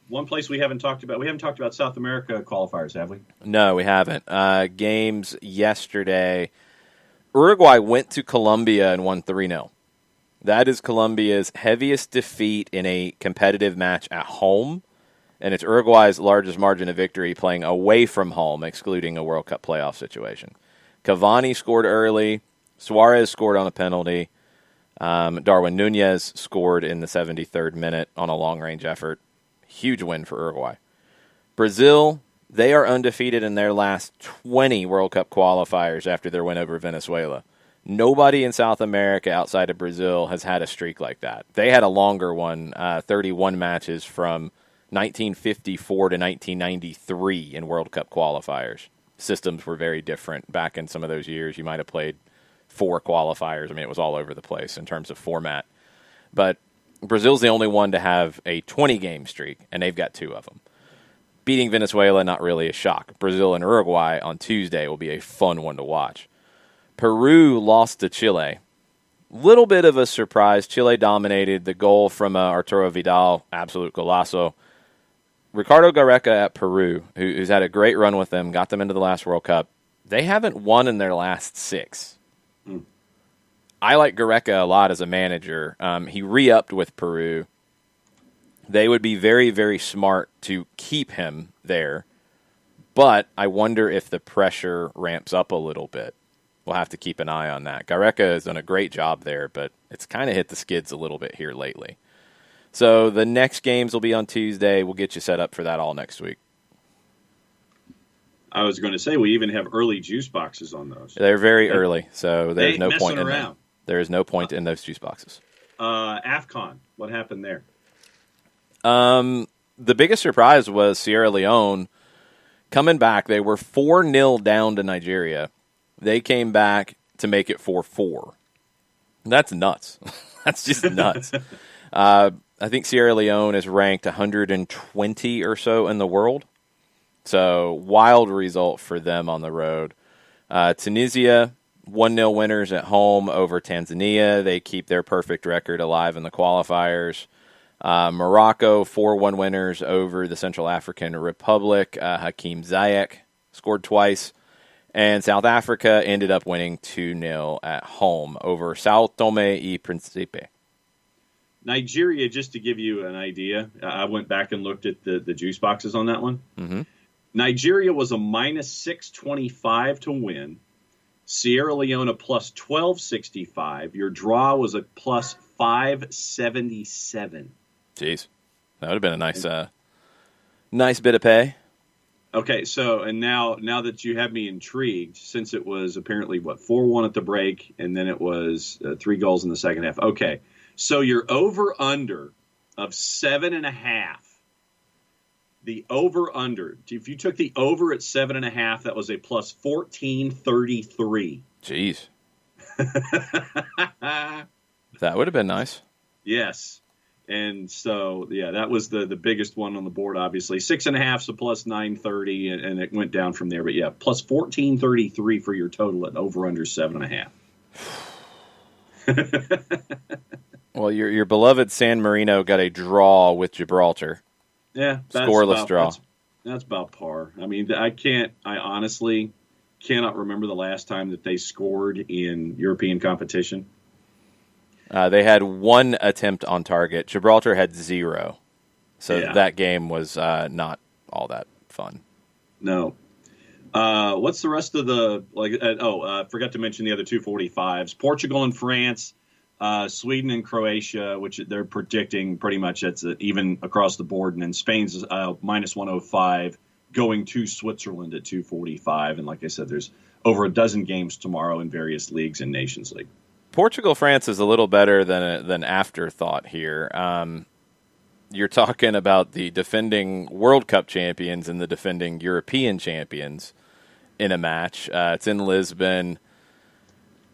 One place we haven't talked about South America qualifiers, have we? No, we haven't. Games yesterday. Uruguay went to Colombia and won 3-0. That is Colombia's heaviest defeat in a competitive match at home, and it's Uruguay's largest margin of victory playing away from home, excluding a World Cup playoff situation. Cavani scored early. Suarez scored on a penalty. Darwin Nunez scored in the 73rd minute on a long-range effort. Huge win for Uruguay. Brazil, they are undefeated in their last 20 World Cup qualifiers after their win over Venezuela. Nobody in South America outside of Brazil has had a streak like that. They had a longer one, 31 matches from 1954 to 1993 in World Cup qualifiers. Systems were very different back in some of those years. You might have played 4 qualifiers. I mean, it was all over the place in terms of format. But Brazil's the only one to have a 20-game streak, and they've got 2 of them. Beating Venezuela, not really a shock. Brazil and Uruguay on Tuesday will be a fun one to watch. Peru lost to Chile. Little bit of a surprise. Chile dominated. The goal from Arturo Vidal, absolute golazo. Ricardo Gareca at Peru, who's had a great run with them, got them into the last World Cup. They haven't won in their last 6. I like Gareca a lot as a manager. He re-upped with Peru. They would be very, very smart to keep him there. But I wonder if the pressure ramps up a little bit. We'll have to keep an eye on that. Gareca has done a great job there, but it's kind of hit the skids a little bit here lately. So the next games will be on Tuesday. We'll get you set up for that all next week. I was going to say we even have early juice boxes on those. They're very early, so there's no point in around. them. There is no point in those juice boxes. AFCON, what happened there? The biggest surprise was Sierra Leone coming back. They were 4-0 down to Nigeria. They came back to make it 4-4. That's nuts. That's just nuts. I think Sierra Leone is ranked 120 or so in the world. So, wild result for them on the road. Tunisia, 1-0 winners at home over Tanzania. They keep their perfect record alive in the qualifiers. Morocco, 4-1 winners over the Central African Republic. Hakeem Ziyech scored twice. And South Africa ended up winning 2-0 at home over Sao Tome y Principe. Nigeria, just to give you an idea, I went back and looked at the juice boxes on that one. Mm-hmm. Nigeria was a minus 625 to win. Sierra Leone a plus 1265. Your draw was a plus 577. Jeez, that would have been a nice bit of pay. Okay, so and now that you have me intrigued, since it was apparently 4-1 at the break, and then it was 3 goals in the second half. Okay, so your over under of 7.5. The over under. If you took the over at 7.5, that was a plus 1433. Jeez, that would have been nice. Yes. And so, yeah, that was the biggest one on the board, obviously. 6.5 is a plus 930, and it went down from there. But, yeah, plus 1433 for your total at over-under 7.5. Well, your beloved San Marino got a draw with Gibraltar. Yeah. Scoreless draw. That's about par. I mean, I honestly cannot remember the last time that they scored in European competition. They had 1 attempt on target. Gibraltar had 0. So that game was not all that fun. No. What's the rest of the I forgot to mention the other 245s. Portugal and France, Sweden and Croatia, which they're predicting pretty much it's even across the board. And then Spain's minus 105 going to Switzerland at 245. And like I said, there's over a dozen games tomorrow in various leagues and Nations League. Portugal-France is a little better than afterthought here. You're talking about the defending World Cup champions and the defending European champions in a match. It's in Lisbon.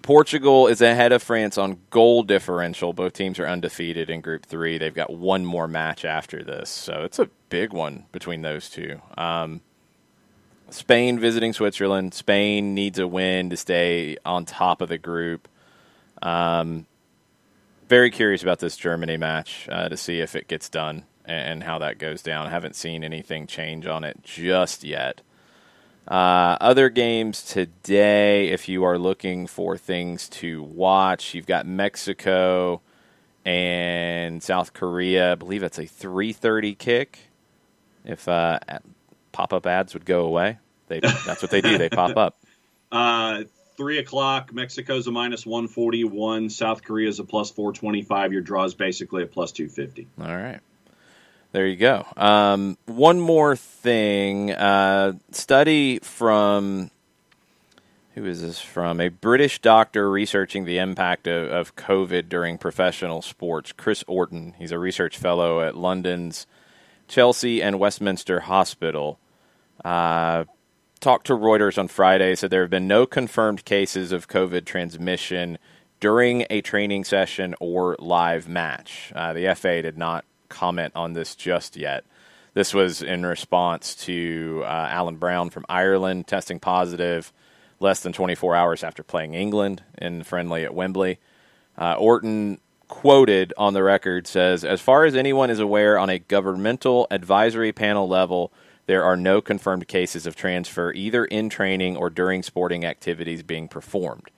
Portugal is ahead of France on goal differential. Both teams are undefeated in Group 3. They've got one more match after this, so it's a big one between those two. Spain visiting Switzerland. Spain needs a win to stay on top of the group. Very curious about this Germany match to see if it gets done and how that goes down. I haven't seen anything change on it just yet. Other games today, if you are looking for things to watch, you've got Mexico and South Korea. I believe that's a 3:30 kick. If pop-up ads would go away, that's what they do. They pop up. 3 o'clock, Mexico's a minus 141. South Korea's a plus 425. Your draw is basically a plus 250. All right. There you go. One more thing. Study from, who is this from? A British doctor researching the impact of COVID during professional sports. Chris Orton. He's a research fellow at London's Chelsea and Westminster Hospital. Talked to Reuters on Friday, said there have been no confirmed cases of COVID transmission during a training session or live match. The FA did not comment on this just yet. This was in response to Alan Brown from Ireland testing positive less than 24 hours after playing England in friendly at Wembley. Orton, quoted on the record, says, "As far as anyone is aware, on a governmental advisory panel level, there are no confirmed cases of transfer either in training or during sporting activities being performed.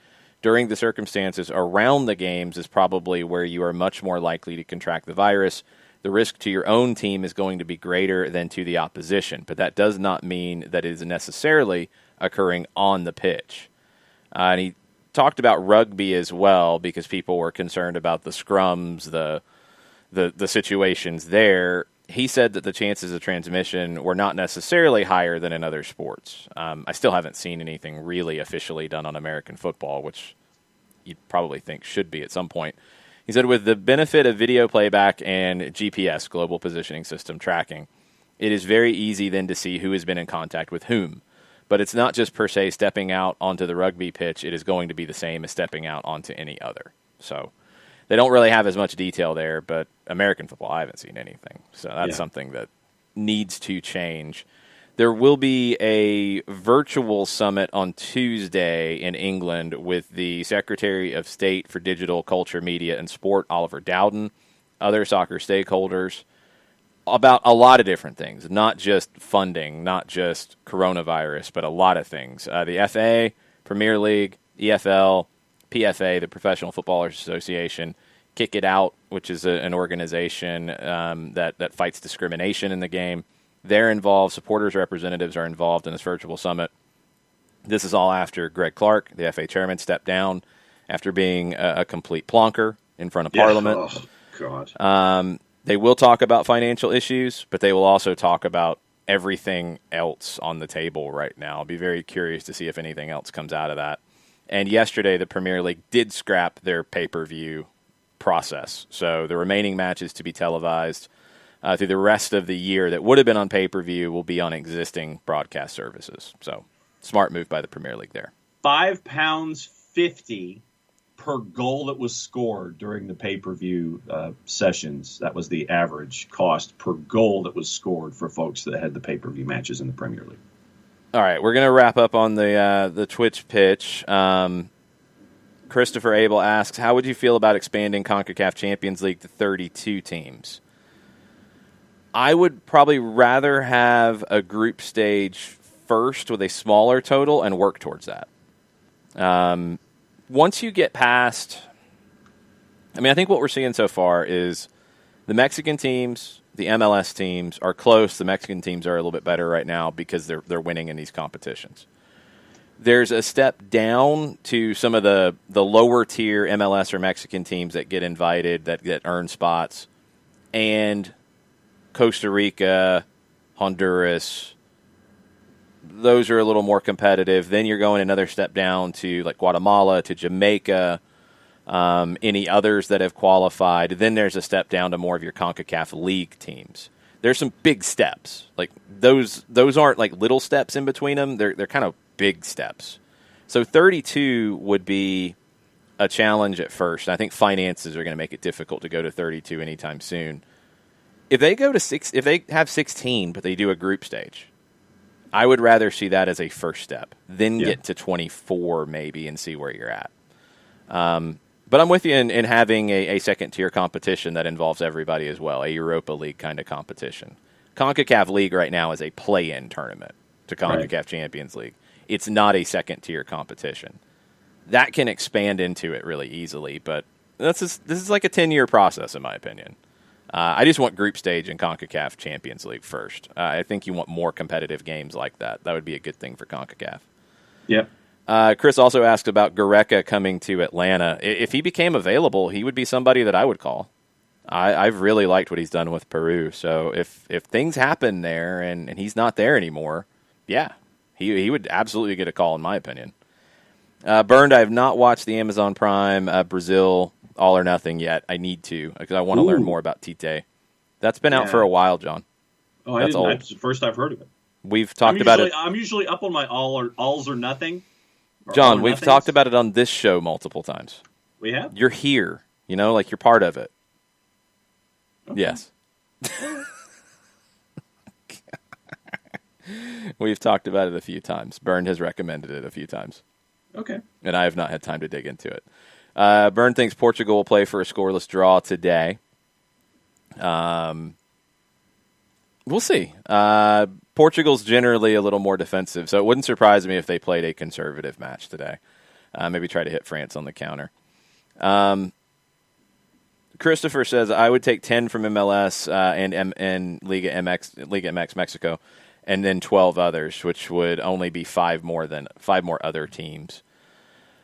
During the circumstances around the games is probably where you are much more likely to contract the virus. The risk to your own team is going to be greater than to the opposition, but that does not mean that it is necessarily occurring on the pitch." And he talked about rugby as well, because people were concerned about the scrums, the situations there. He said that the chances of transmission were not necessarily higher than in other sports. I still haven't seen anything really officially done on American football, which you'd probably think should be at some point. He said, with the benefit of video playback and GPS, global positioning system tracking, it is very easy then to see who has been in contact with whom. But it's not just per se stepping out onto the rugby pitch. It is going to be the same as stepping out onto any other. So they don't really have as much detail there, but American football, I haven't seen anything. So that's something that needs to change. There will be a virtual summit on Tuesday in England with the Secretary of State for Digital, Culture, Media, and Sport, Oliver Dowden, other soccer stakeholders, about a lot of different things, not just funding, not just coronavirus, but a lot of things. The FA, Premier League, EFL, PFA, the Professional Footballers Association, Kick It Out, which is an organization that fights discrimination in the game. They're involved. Supporters representatives are involved in this virtual summit. This is all after Greg Clark, the FA chairman, stepped down after being a complete plonker in front of Parliament. Oh, God. They will talk about financial issues, but they will also talk about everything else on the table right now. I'll be very curious to see if anything else comes out of that. And yesterday, the Premier League did scrap their pay-per-view process. So the remaining matches to be televised through the rest of the year that would have been on pay-per-view will be on existing broadcast services. So smart move by the Premier League there. £5.50 per goal that was scored during the pay-per-view sessions. That was the average cost per goal that was scored for folks that had the pay-per-view matches in the Premier League. All right, we're going to wrap up on the Twitch pitch. Christopher Abel asks, how would you feel about expanding CONCACAF Champions League to 32 teams? I would probably rather have a group stage first with a smaller total and work towards that. Once you get past, I think what we're seeing so far is the Mexican teams, the MLS teams are close. The Mexican teams are a little bit better right now because they're winning in these competitions. There's a step down to some of the lower tier MLS or Mexican teams that get invited, that earn spots, and Costa Rica, Honduras, those are a little more competitive. Then you're going another step down to like Guatemala, to Jamaica, any others that have qualified. Then there's a step down to more of your CONCACAF League teams. There's some big steps. Like those aren't like little steps in between them. They're kind of big steps. So 32 would be a challenge at first. I think finances are going to make it difficult to go to 32 anytime soon. If they go to if they have 16, but they do a group stage, I would rather see that as a first step, then get to 24 maybe and see where you're at. But I'm with you in having a second-tier competition that involves everybody as well, a Europa League kind of competition. CONCACAF League right now is a play-in tournament to CONCACAF Champions League. It's not a second-tier competition. That can expand into it really easily, but this is like a 10-year process, in my opinion. I just want group stage and CONCACAF Champions League first. I think you want more competitive games like that. That would be a good thing for CONCACAF. Yep. Chris also asked about Gareca coming to Atlanta. If he became available, he would be somebody that I would call. I've really liked what he's done with Peru. So if things happen there and he's not there anymore, he would absolutely get a call, in my opinion. Burned, I have not watched the Amazon Prime Brazil All or Nothing yet. I need to, because I want to learn more about Tite. That's been out for a while, John. Oh, that's old. That's the first I've heard of it. We've talked about it. I'm usually up on my alls or nothing. John, we've talked about it on this show multiple times. We have? You're here. Like you're part of it. Okay. Yes. We've talked about it a few times. Burned has recommended it a few times. Okay. And I have not had time to dig into it. Byrne thinks Portugal will play for a scoreless draw today. We'll see. Portugal's generally a little more defensive, so it wouldn't surprise me if they played a conservative match today. Maybe try to hit France on the counter. Christopher says, I would take 10 from MLS and Liga MX Mexico, and then 12 others, which would only be five more other teams.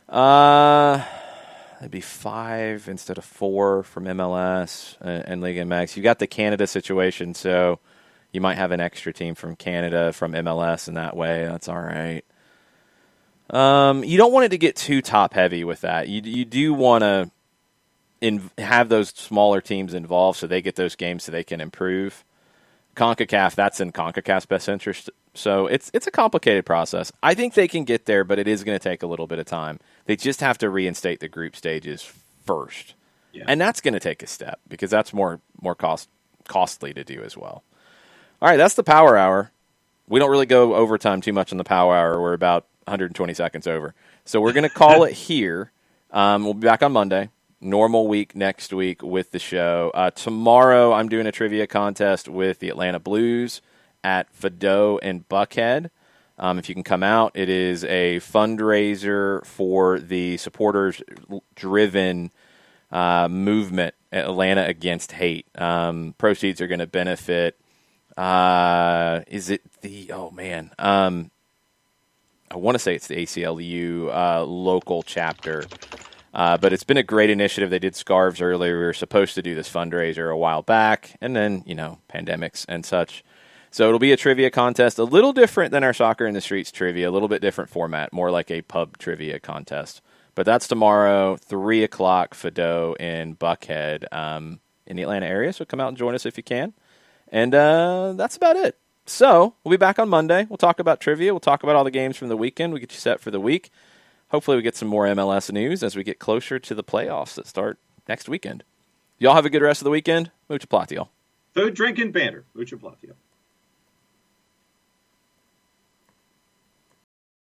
It'd be 5 instead of 4 from MLS and Liga MX. You got the Canada situation, so you might have an extra team from Canada from MLS in that way. That's all right. You don't want it to get too top heavy with that. You do want to have those smaller teams involved so they get those games so they can improve. CONCACAF, that's in CONCACAF's best interest. So it's a complicated process. I think they can get there, but it is going to take a little bit of time. They just have to reinstate the group stages first. Yeah. And that's going to take a step because that's more costly to do as well. All right, that's the Power Hour. We don't really go overtime too much on the Power Hour. We're about 120 seconds over. So we're going to call it here. We'll be back on Monday. Normal week next week with the show. Tomorrow I'm doing a trivia contest with the Atlanta Blues at Fido and Buckhead. If you can come out, it is a fundraiser for the supporters-driven movement, Atlanta Against Hate. Proceeds are going to benefit. I want to say it's the ACLU local chapter. But it's been a great initiative. They did scarves earlier. We were supposed to do this fundraiser a while back, and then, pandemics and such. So it'll be a trivia contest, a little different than our Soccer in the Streets trivia, a little bit different format, more like a pub trivia contest. But that's tomorrow, 3 o'clock, Fido in Buckhead in the Atlanta area. So come out and join us if you can. And that's about it. So we'll be back on Monday. We'll talk about trivia. We'll talk about all the games from the weekend. We'll get you set for the week. Hopefully we get some more MLS news as we get closer to the playoffs that start next weekend. Y'all have a good rest of the weekend. Mucho platio. Food, drink, and banter. Mucho platio.